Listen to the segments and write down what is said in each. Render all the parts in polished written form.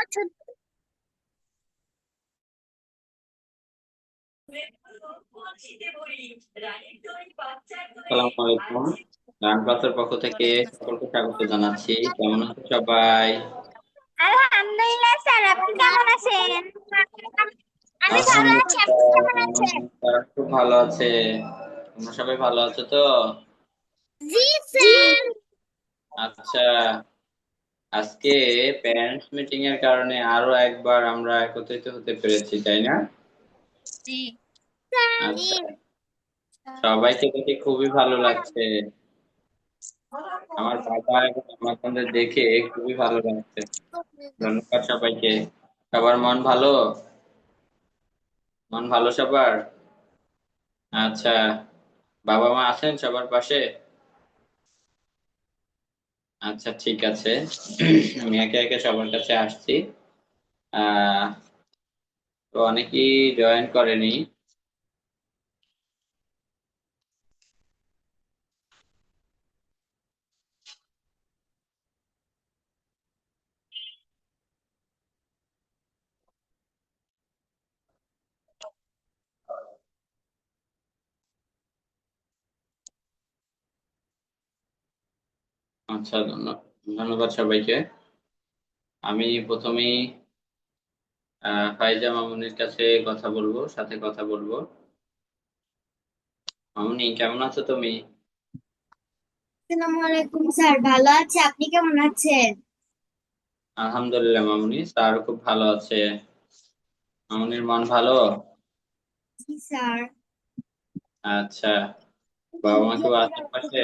আসসালামু আলাইকুম। গান ক্লাসের পক্ষ থেকে সকলকে স্বাগত জানাচ্ছি। কেমন আছো সবাই? আলহামদুলিল্লাহ স্যার, আপনি কেমন আছেন? আমি ভালো আছি, আপনি কেমন আছেন? আলহামদুলিল্লাহ, তারা খুব ভালো আছে। তোমরা সবাই ভালো আছো তো? জি স্যার। আচ্ছা, আজকে প্যারেন্টস মিটিং এর কারণে আরো একবার আমরা একত্রিত হতে পেরেছি, তাই না? জি স্যার। জি। আচ্ছা, সবাইকে দেখে খুবই ভালো লাগছে। আমার বাবা এবং আমাদের দেখে খুবই ভালো লাগছে। ধন্যবাদ সবাইকে। সবার মন ভালো? মন ভালো সবার? আচ্ছা, বাবা মা আছেন সবার পাশে? আচ্ছা, ঠিক আছে। আমি একে একে সবার কাছে আসছি। আহ তো অনেকেই জয়েন করেনি। আচ্ছা, ধন্যবাদ সবাইকে। আমি প্রথমেই ফাইজা মামুনির কাছে কথা বলবো, সাথে কথা বলবো। মামুনি, কেমন আছো তুমি? আসসালামু আলাইকুম স্যার, ভালো আছি, আপনি কেমন আছেন? আলহামদুলিল্লাহ মামুনি, স্যার খুব ভালো আছে। মামুনির মন ভালো? জি স্যার। আচ্ছা, বাবা মা কেউ আছে পাশে?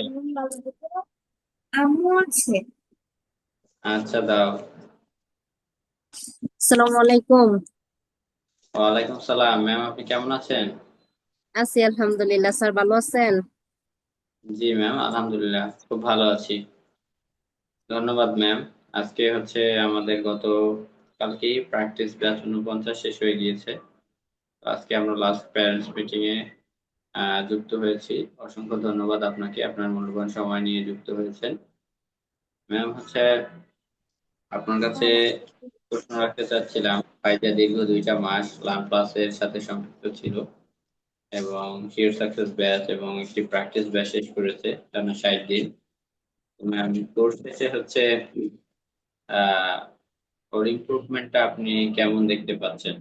আম্মু আছে। আচ্ছা, দাও। আসসালামু আলাইকুম। ওয়ালাইকুম সালাম। ম্যাম, আপনি কেমন আছেন? আছি আলহামদুলিল্লাহ। স্যার ভালো আছেন? জি ম্যাম, আলহামদুলিল্লাহ খুব ভালো আছি। ধন্যবাদ ম্যাম। আজকে হচ্ছে আমাদের গত কালকেই প্র্যাকটিস ব্যাচ 49 শেষ হয়ে গিয়েছে। তো আজকে আমরা লাস্ট প্যারেন্টস মিটিং এ যুক্ত হয়েছি। অসংখ্য ধন্যবাদ আপনাকে, আপনার মূল্যবান সময় নিয়ে যুক্ত হয়েছেন। ম্যাম, হচ্ছে আপনার কাছে প্রশ্ন রাখতে চাচ্ছিলাম। ফাইজা দীর্ঘ 2টা মাস লার্ন ক্লাসের সাথে সম্পৃক্ত ছিল এবং শিওর সাকসেস ব্যাচ এবং একটি প্র্যাকটিস ব্যাচ শেষ করেছে টানা 60 দিন। ম্যাম, কোর্স শেষে হচ্ছে আহ ওর ইমপ্রুভমেন্টটা আপনি কেমন দেখতে পাচ্ছেন?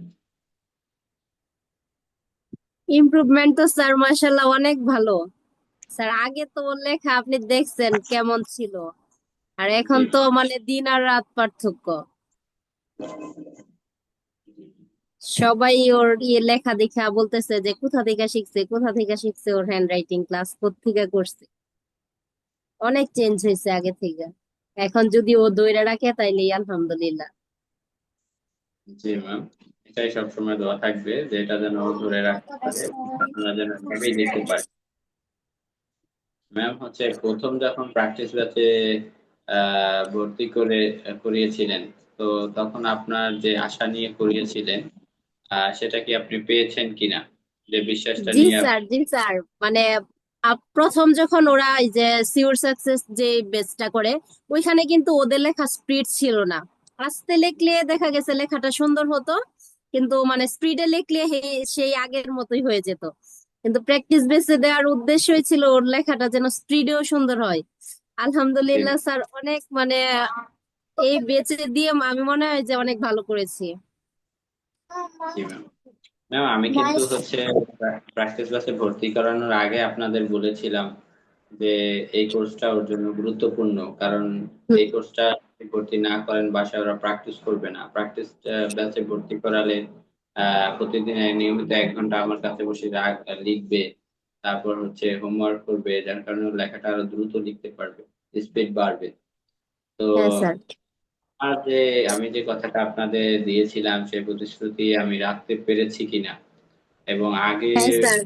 ইমপ্রুভমেন্ট তো স্যার মাশাআল্লাহ অনেক ভালো। স্যার আগে তো ওর লেখা আপনি দেখছেন কেমন ছিল, আর এখন জি তো মানে দিন আর রাত পার্থক্য। সবাই ওর লেখা দেখা বলতেছে যে কোথা থেকে শিখছে, কোথা থেকে শিখছে, ওর হ্যান্ড রাইটিং ক্লাস কোত্থেকে করছে। অনেক চেঞ্জ হয়েছে আগে থেকে। এখন যদি ও ধইরা রাখে তাইলে আলহামদুলিল্লাহ। জি ম্যাম, এটাই সবসময় দোয়া থাকবে যে এটা যেন ও ধরে রাখতে পারে, আপনারা যেন এভাবেই দেখতে পারেন। ম্যাম, হচ্ছে প্রথম যখন প্র্যাকটিস ব্যাচে ভর্তি করিয়েছিলেন, তো তখন আপনার যে আশা নিয়ে করিয়েছিলেন সেটা কি আপনি পেয়েছেন কিনা, যে বিশ্বাসটা জি নিয়ে স্যার, জি স্যার। মানে প্রথম যখন ওরা এই যে সিওর সাকসেস যে বেসটা করে, ওইখানে কিন্তু ওদের লেখা স্পিড ছিল না। আস্তে লিখলে দেখা গেছে লেখাটা সুন্দর হতো, কিন্তু মানে স্পিডে লিখলে সেই আগের মতোই হয়ে যেত। কিন্তু প্র্যাকটিস বেসে দেওয়ার উদ্দেশ্যই ছিল ওর লেখাটা যেন স্পিডেও সুন্দর হয়। আলহামদুলিল্লাহ স্যার, অনেক মানে এই বেচে দিয়ে আমি মনে হয় যে অনেক ভালো করেছি। জি ম্যাম। ম্যাম, আমি কিন্তু হচ্ছে প্র্যাকটিস ক্লাসে ভর্তি করানোর আগে আপনাদের বলেছিলাম যে এই কোর্সটা ওর জন্য গুরুত্বপূর্ণ, কারণ এই কোর্সটা ভর্তি না করেন বাসায় ওরা প্র্যাকটিস করবে না। প্র্যাকটিস ব্যাচে ভর্তি করালে প্রতিদিন নিয়মিত 1 ঘন্টা আমার কাছে বসে লিখবে, তারপর হচ্ছে হোমওয়ার্ক করবে, যার কারণে ওর লেখাটা আরো দ্রুত লিখতে পারবে, স্পিড বাড়বে। তো হ্যাঁ স্যার। আর যে আমি যে কথাটা আপনাদের দিয়েছিলাম সেই প্রতিশ্রুতি আমি রাখতে পেরেছি কিনা, এবং আগে হ্যাঁ স্যার।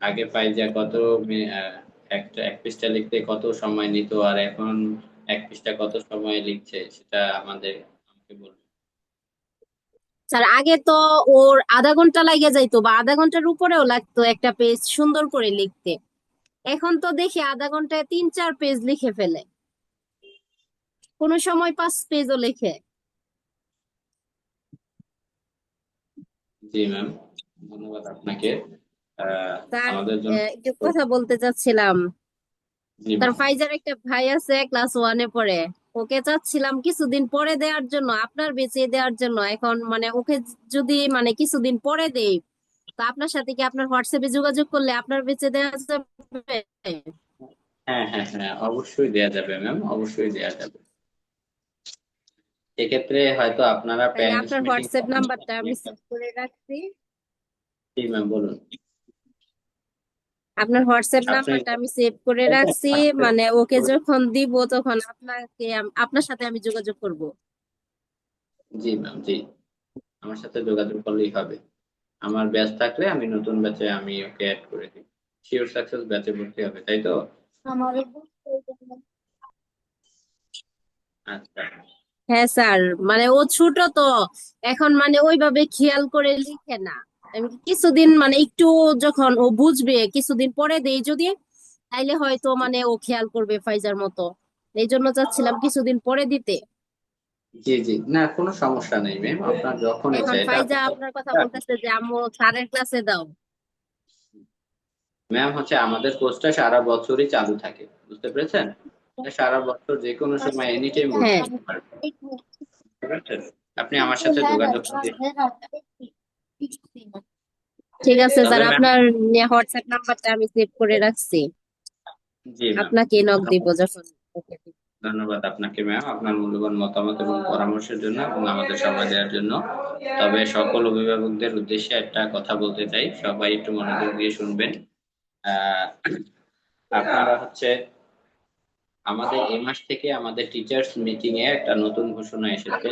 আগে ফাইজা কত একটা এক পৃষ্ঠা লিখতে কত সময় নিত, আর এখন 1 পৃষ্ঠা কত সময় লিখছে সেটা আমাকে বলবেন। স্যার আগে তো ওর আধা ঘন্টা লাগে যাইতো, বা আধা ঘন্টার উপরেও লাগতো একটা পেজ সুন্দর করে লিখতে। এখন তো দেখি আধা ঘন্টায় 3-4 পেজ লিখে ফেলে, কোনো সময় 5 পেজও লেখে। জি ম্যাম, ধন্যবাদ আপনাকে। স্যার, আমাদের জন্য। একটু কথা বলতে চাচ্ছিলাম। জি তার ম্যাম। ফাইজার একটা ভাই আছে, ক্লাস 1-এ পড়ে। ওকে চাচ্ছিলাম কিছুদিন পরে দেওয়ার জন্য, আপনার বেঁচে দেওয়ার জন্য। এখন মানে ওকে যদি মানে কিছুদিন পরে দেই, তো আপনার সাথে কি আপনার হোয়াটসঅ্যাপে যোগাযোগ করলে আপনার বেঁচে দেওয়া যাবে? হ্যাঁ হ্যাঁ হ্যাঁ, অবশ্যই দেয়া যাবে ম্যাম, অবশ্যই দেয়া যাবে। সেক্ষেত্রে হয়তো আপনারা তাহলে প্যারেন্টস আপনার মিটিং। হোয়াটসঅ্যাপ নাম্বারটা আমি সেভ করে রাখছি। জি ম্যাম, বলুন। আপনার হোয়াটসঅ্যাপ আপনি। নাম্বারটা আমি সেভ করে রাখছি। মানে ওকে যখন দিব তখন আপনাকে আপনার সাথে আমি যোগাযোগ করব। জি ম্যাম, জি, আমার সাথে যোগাযোগ করলেই হবে। আমার ব্যাচ থাকলে আমি নতুন ব্যাচে আমি ওকে অ্যাড করে দিই। শিওর সাকসেস ব্যাচে ভর্তি হবে, তাই তো? আচ্ছা। হ্যাঁ স্যার, মানে ও ছোট তো, এখন মানে ওইভাবে খেয়াল করে লিখে না। আমি কিছুদিন মানে একটু যখন ও বুঝবে, কিছুদিন পরে দেই যদি, তাইলে হয়তো মানে ও খেয়াল করবে ফাইজার মতো। এই জন্য চাচ্ছিলাম কিছুদিন পরে দিতে। জি জি, না কোনো সমস্যা নেই ম্যাম, আপনার যখন এখন ইচ্ছা এটা ফাইজা আপনার। আপনার কথা বলতেছে যে আম্মু স্যারের ক্লাসে দাও। ম্যাম হচ্ছে আমাদের কোর্সটা সারা বছরই চালু থাকে, বুঝতে পেরেছেন? এটা সারা বছর যে কোনো সময় এনি টাইম ভর্তি হ্যাঁ, হতে পারবেন, বুঝতে পেরেছেন? আপনি আমার সাথে যোগাযোগ করতে। ঠিক আছে তবে স্যার, ম্যাম। আপনার হোয়াটসঅ্যাপ নাম্বারটা আমি সেভ করে রাখছি। জি ম্যাম। আপনাকে নক দিব যখন ওকে দিব। ধন্যবাদ আপনাকে ম্যাম, আপনার মূল্যবান মতামত এবং পরামর্শের জন্য এবং আমাদের সময় দেওয়ার জন্য। তবে সকল অভিভাবকদের উদ্দেশ্যে একটা কথা বলতে চাই, সবাই একটু মনোযোগ দিয়ে শুনবেন। আহ আপনারা হচ্ছে আমাদের এই মাস থেকে আমাদের টিচার্স মিটিং এ একটা নতুন ঘোষণা এসেছে।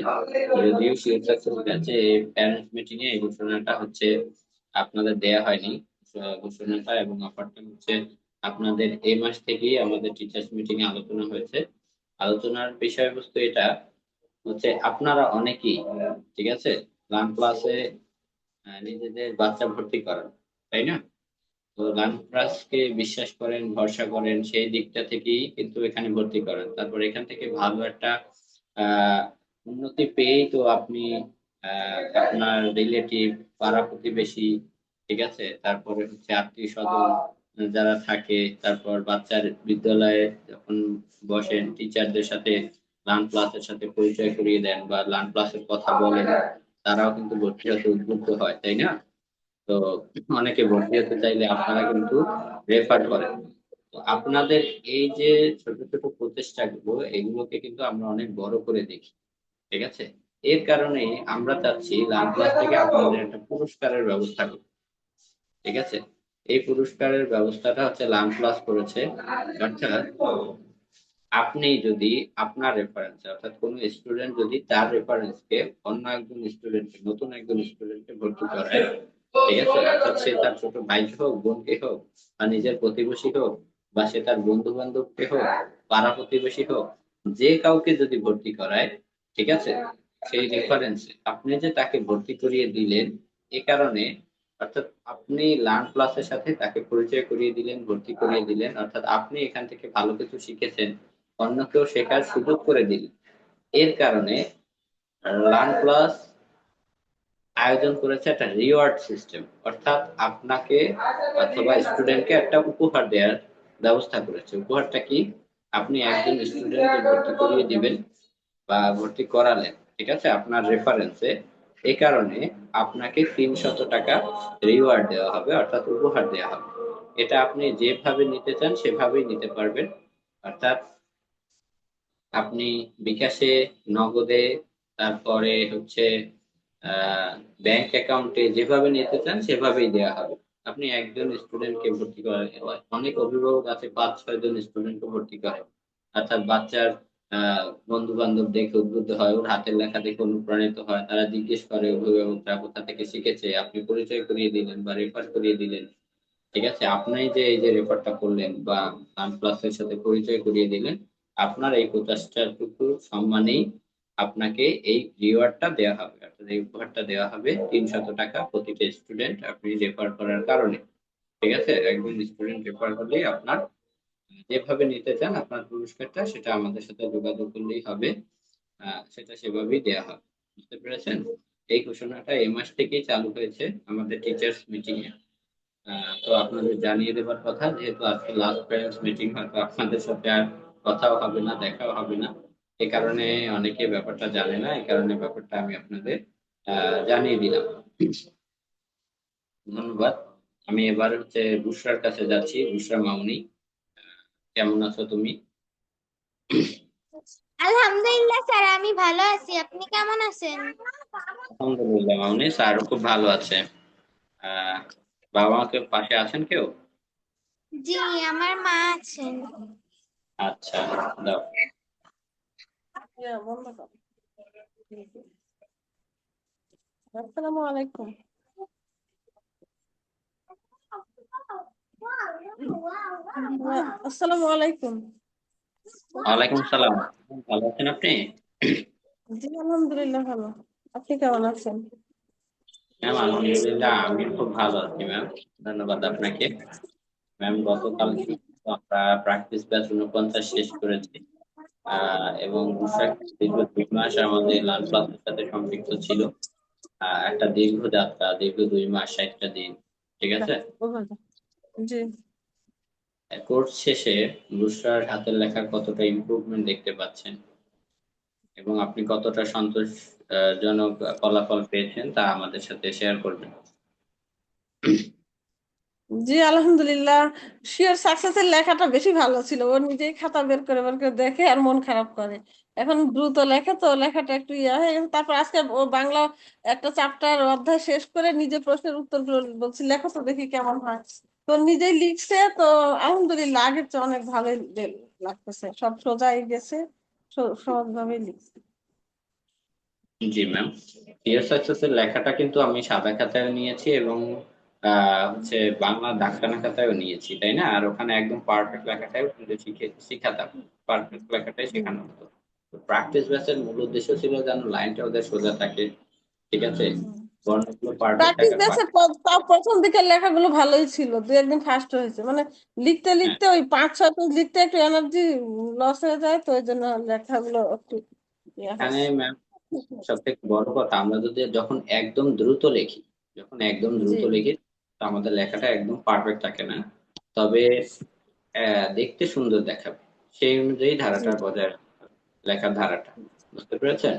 যদিও শিওর সাকসেস ব্যাচে প্যারেন্টস মিটিং এ এই ঘোষণাটা হচ্ছে আপনাদের দেয়া হয়নি। ঘোষণাটা এবং অফারটা হচ্ছে আপনাদের এই মাস থেকেই আমাদের টিচার্স মিটিং এ আলোচনা হয়েছে। আলোচনার বিষয়বস্তু এটা হচ্ছে, আপনারা অনেকেই, ঠিক আছে, লার্ন ক্লাসে নিজেদের বাচ্চা ভর্তি করান, তাই না? তো লার্ন ক্লাসকে বিশ্বাস করেন, ভরসা করেন, সেই দিকটা থেকেই কিন্তু এখানে ভর্তি করেন। তারপর এখান থেকে ভালো একটা আহ উন্নতি পেয়েই তো আপনি আপনার রিলেটিভ, পাড়া প্রতিবেশী, ঠিক আছে, তারপরে হচ্ছে আত্মীয় স্বজন যারা থাকে, তারপর বাচ্চার বিদ্যালয়ে যখন বসেন টিচারদের সাথে লার্ন ক্লাসের সাথে পরিচয় করিয়ে দেন বা লার্ন ক্লাসের কথা বলেন, তারাও কিন্তু ভর্তি হতে উদ্বুদ্ধ হয়, তাই না? তো অনেকে ভর্তি হতে চাইলে আপনারা কিন্তু রেফার করেন। তো আপনাদের এই যে ছোট ছোট প্রচেষ্টাগুলো, এগুলোকে কিন্তু আমরা অনেক বড় করে দেখি, ঠিক আছে? এর কারণে আমরা চাচ্ছি লার্ন ক্লাস থেকে আপনাদের একটা পুরস্কারের ব্যবস্থা করতে, ঠিক আছে? এই পুরস্কারের ব্যবস্থাটা হচ্ছে লার্ন প্লাস করেছে। অর্থাৎ আপনি যদি আপনার রেফারেন্স, অর্থাৎ কোন স্টুডেন্ট যদি তার রেফারেন্সকে অন্য একজন স্টুডেন্টকে, নতুন একজন স্টুডেন্টকে ভর্তি করায়, ঠিক আছে, অর্থাৎ সে তার ছোট ভাইকে হোক, বোনকে হোক, বা নিজের প্রতিবেশী হোক, বা সে তার বন্ধু বান্ধবকে হোক, পাড়া প্রতিবেশী হোক, যে কাউকে যদি ভর্তি করায়, ঠিক আছে, সেই রেফারেন্সে আপনি যে তাকে ভর্তি করিয়ে দিলেন, এ কারণে, অর্থাৎ আপনি লার্ন প্লাসের সাথে তাকে পরিচয় করিয়ে দিলেন, ভর্তি করিয়ে দিলেন, অর্থাৎ আপনি এখান থেকে ভালো কিছু শিখেছেন, অন্যকেও শেখার সুযোগ করে দিলেন। এর কারণে লার্ন প্লাস আয়োজন করেছে একটা রিওয়ার্ড সিস্টেম, অর্থাৎ আপনাকে অথবা স্টুডেন্টকে একটা উপহার দেওয়ার ব্যবস্থা করেছে। উপহারটা কি? আপনি একজন স্টুডেন্টকে ভর্তি করিয়ে দিবেন বা ভর্তি করালেন, ঠিক আছে, আপনার রেফারেন্সে। এই কারণে আপনাকে 300 টাকা রিওয়ার্ড দেওয়া হবে, অর্থাৎ উপহার দেওয়া হবে। এটা আপনি যেভাবে নিতে চান সেভাবেই নিতে পারবেন। অর্থাৎ আপনি বিকাশে, নগদে, তারপরে হচ্ছে ব্যাংক অ্যাকাউন্টে, যেভাবে নিতে চান সেভাবেই দেওয়া হবে। আপনি একজন স্টুডেন্টকে ভর্তি করেন, অনেক অভিভাবক আছে 5-6 জন স্টুডেন্টকে ভর্তি করে, অর্থাৎ বাচ্চার বন্ধু বান্ধব দেখে উদ্বুদ্ধ হয়, ওর হাতের লেখা দেখে অনুপ্রাণিত হয়, তারা জিজ্ঞেস করে অভিভাবকরা কোথা থেকে শিখেছে, আপনি পরিচয় করিয়ে দিলেন বা রেফার করিয়ে দিলেন, ঠিক আছে, আপনি যে এই যে রেফারটা করলেন বা ক্লাসের সাথে পরিচয় করিয়ে দিলেন, আপনার এই 50টাটুকু সম্মানেই আপনাকে এই রিওয়ার্ডটা দেওয়া হবে, অর্থাৎ এই উপহারটা দেওয়া হবে 300 টাকা প্রতিটা স্টুডেন্ট আপনি রেফার করার কারণে, ঠিক আছে? একজন স্টুডেন্ট রেফার করলেই আপনার, যেভাবে নিতে চান আপনার পুরস্কারটা, সেটা আমাদের সাথে যোগাযোগ করলেই হবে। সেটা সেভাবেই দেওয়া হবে, বুঝতে পেরেছেন? এই ঘোষণাটা এই মাস থেকেই চালু হয়েছে আমাদের টিচার্স মিটিং এ। তো আপনাদের জানিয়ে দেবার কথা, যেহেতু আজকে লাস্ট প্যারেন্টস মিটিং, হয়তো আপনাদের সাথে আর কথাও হবে না, দেখাও হবে না। এই কারণে অনেকে ব্যাপারটা জানে না, এই কারণে ব্যাপারটা আমি আপনাদের জানিয়ে দিলাম। ধন্যবাদ। আমি এবার হচ্ছে বুশরার কাছে যাচ্ছি। বুশরা মামুনি, কেমন আছো তুমি? আলহামদুলিল্লাহ স্যার, আমি ভালো আছি। আপনি কেমন আছেন? আলহামদুলিল্লাহ মামুনি, স্যার খুব ভালো আছে। আহ বাবা মা কেউ পাশে আছেন কেউ? জি, আমার মা আছেন। আচ্ছা, দাও। বন্ধ কর। আসসালামু আলাইকুম। আসসালামু আলাইকুম। ওয়ালাইকুম সালাম। ভালো আছেন আপনি? জি আলহামদুলিল্লাহ ভালো। আপনি কেমন আছেন? ম্যাম আলহামদুলিল্লাহ আমি খুব ভালো আছি ম্যাম। ধন্যবাদ আপনাকে। ম্যাম গতকাল আমরা প্র্যাকটিস ব্যাচ 49 শেষ করেছি, এবং বুশরা দীর্ঘ 2 মাস আমাদের লাল ক্লাসের সাথে সম্পৃক্ত ছিল। একটা দীর্ঘ যাত্রা, দীর্ঘ 2 মাস 60টা দিন। ঠিক আছে। জি কোর্স শেষে বুশরার হাতের লেখার কতটা ইমপ্রুভমেন্ট দেখতে পাচ্ছেন এবং আপনি কতটা সন্তোষজনক ফলাফল পেয়েছেন তা আমাদের সাথে শেয়ার করবেন। জি আলহামদুলিল্লাহ, শিওর সাকসেসের লেখাটা বেশি ভালো ছিল। ও নিজেই খাতা বের করে দেখে আর মন খারাপ করে। এখন দ্রুত লেখে তো লেখাটা একটু ইয়া হয়ে গেছে। তারপর আজকে ও বাংলা একটা চ্যাপ্টার অধ্যায় শেষ করে নিজে প্রশ্নের উত্তর বলছি লেখো তো দেখি কেমন হয়। তো নিজেই লিখছে তো আলহামদুলিল্লাহ, আগের চেয়ে অনেক ভালোই লাগতেছে। সব সোজাই গেছে, সহজভাবেই লিখছে। জি ম্যাম, ডিয়ার সাকসেসের লেখাটা কিন্তু আমি সাদা খাতায় নিয়েছি এবং হচ্ছে বাংলা দাগটানা খাতায়ও নিয়েছি, তাই না? আর ওখানে একদম পারফেক্ট লেখাটাই কিন্তু শিখাতাম, পারফেক্ট লেখাটাই শেখানো হতো। প্র্যাকটিস ব্যাচের মূল উদ্দেশ্য ছিল যেন লাইনটা ওদের সোজা থাকে, ঠিক আছে, বর্ণগুলো পারফেক্ট প্র্যাকটিস থাকার বেসে পাশে। তাও প্রথম দিকের লেখাগুলো ভালোই ছিল, দু একদিন ফার্স্ট হয়েছে। মানে লিখতে হ্যাঁ, লিখতে ওই 5-6 পেজ লিখতে একটু এনার্জি লস হয়ে যায়, তো ওই জন্য লেখাগুলো একটু ইয়ে এখানে হয়েছে। ম্যাম সব থেকে বড় কথা, আমরা যদি যখন একদম দ্রুত লিখি, যখন একদম জি দ্রুত লিখি তো আমাদের লেখাটা একদম পারফেক্ট থাকে না। তবে দেখতে সুন্দর দেখাবে, সেই অনুযায়ী জি ধারাটা বজায় রাখতে হবে, লেখার ধারাটা। বুঝতে পেরেছেন?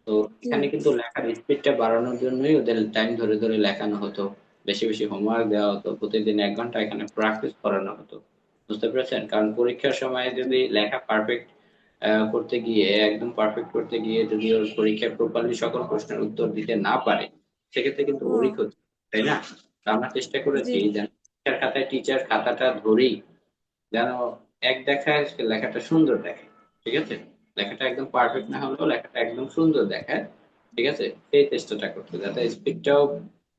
তো জি এখানে কিন্তু লেখার স্পিডটা বাড়ানোর জন্যই ওদের টাইম ধরে ধরে লেখানো হতো, বেশি বেশি হোমওয়ার্ক দেওয়া হতো, প্রতিদিন 1 ঘন্টা এখানে প্র্যাকটিস করানো হতো। বুঝতে পেরেছেন? কারণ পরীক্ষার সময় যদি লেখা পারফেক্ট করতে গিয়ে, একদম পারফেক্ট করতে গিয়ে যদি ওর পরীক্ষায় প্রপারলি সকল প্রশ্নের উত্তর দিতে না পারে, সেক্ষেত্রে কিন্তু হুম ওরই ক্ষতি, তাই না? তো আমরা চেষ্টা জি করেছি যেন টিচার খাতায় টিচার খাতাটা ধরেই যেন এক দেখায় সে লেখাটা সুন্দর দেখায়, ঠিক আছে, লেখাটা একদম পারফেক্ট না হলেও লেখাটা একদম সুন্দর দেখায়, ঠিক আছে, সেই চেষ্টাটা করতে, যাতে স্পিডটাও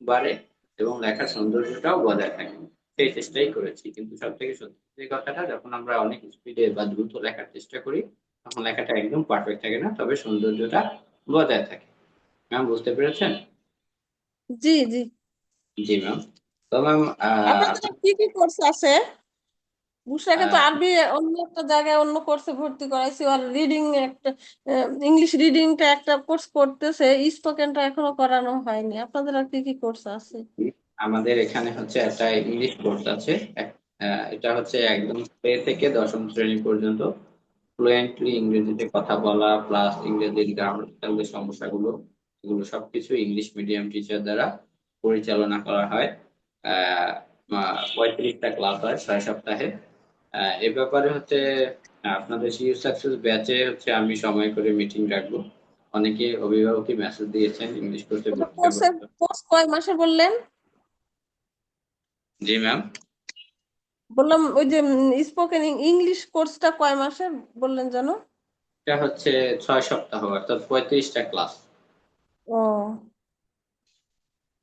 বাড়ে এবং লেখার সৌন্দর্যটাও বজায় থাকে, সেই চেষ্টাই করেছি। কিন্তু সব থেকে সত্যি যে কথাটা, যখন আমরা অনেক স্পিডে বা দ্রুত লেখার চেষ্টা করি তখন লেখাটা একদম পারফেক্ট থাকে না, তবে সৌন্দর্যটা বজায় থাকে। ম্যাম বুঝতে পেরেছেন? জি জি। জি ম্যাম। তো ম্যাম আপনাদের কি কি কোর্স আছে? বুশরাকে তো আহ, আরবি অন্য একটা জায়গায় অন্য কোর্সে ভর্তি করাইছি, আর রিডিং একটা ইংলিশ রিডিংটা একটা কোর্স করতেছে, স্পোকেনটা এখনো করানো হয়নি। আপনাদের আর কি কি কোর্স আছে? আমাদের এখানে হচ্ছে একটা ইংলিশ কোর্স আছে। এটা হচ্ছে একদম প্লে থেকে 10ম শ্রেণী পর্যন্ত ফ্লুয়েন্টলি ইংরেজিতে কথা বলা, প্লাস ইংরেজির গ্রামাটিক্যাল যে সমস্যাগুলো, এগুলো সবকিছু ইংলিশ মিডিয়াম টিচার দ্বারা পরিচালনা করা হয়। 35টা ক্লাস হয় 6 সপ্তাহে। এ ব্যাপারে হচ্ছে আপনাদের সিইউ সাকসেস ব্যাচে হচ্ছে আমি সময় করে মিটিং রাখবো। অনেকে অভিভাবকই মেসেজ দিয়েছেন ইংলিশ কোর্সে ওটা ভর্তি হবার কোর্সের জন্য। কোর্স কয় মাসে বললেন? জি ম্যাম। বললাম ওই যে স্পোকেন ইংলিশ কোর্সটা কয় মাসে বললেন যেন? এটা হচ্ছে 6 সপ্তাহ, অর্থাৎ 35টা ক্লাস। ও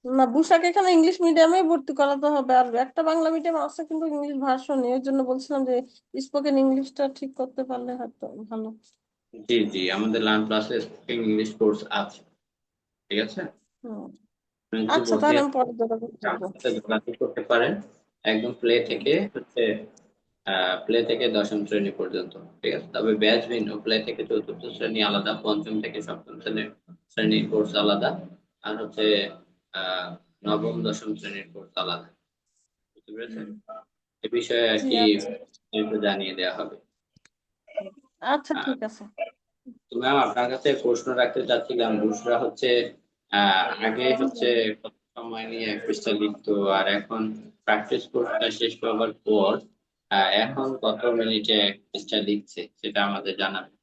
না, বুসাকে এখানে ইংলিশ মিডিয়ামে ভর্তি করাতে হবে। আর একটা বাংলা মিডিয়াম আছে কিন্তু ইংলিশ ভার্সন নেই, ওই জন্য বলছিলাম যে স্পোকেন ইংলিশটা ঠিক করতে পারলে হয়তো ভালো। জি জি, আমাদের লার্ন প্লাসে স্পোকেন ইংলিশ কোর্স আছে, ঠিক আছে। হুম আপনি যদি আচ্ছা, ভর্তি তাহলে হন, আমি পরে যোগাযোগ করবো। আমার সাথে যোগাযোগ করতে পারেন। একদম প্লে থেকে হচ্ছে প্লে থেকে 10ম শ্রেণী পর্যন্ত, ঠিক আছে। তবে ব্যাচ ভিন্ন, প্লে থেকে 4র্থ শ্রেণী আলাদা, 5ম থেকে 7ম শ্রেণীর কোর্স আলাদা। আর হচ্ছে আহ নবম দশম শ্রেণীর কোর্স আলাদা, বুঝতে পেরেছেন? এ বিষয়ে আর জি কি আচ্ছা। একটু জানিয়ে দেওয়া হবে। আচ্ছা আহ, ঠিক আছে। তো ম্যাম আপনার কাছে প্রশ্ন রাখতে চাচ্ছিলাম, বুসরা হচ্ছে আগে হচ্ছে কত সময় নিয়ে পৃষ্ঠা লিখতো, আর এখন প্র্যাকটিস কোর্সটা শেষ করবার পর এখন কত মিনিটে পৃষ্ঠা লিখছে, সেটা আমাদের জানাবেন।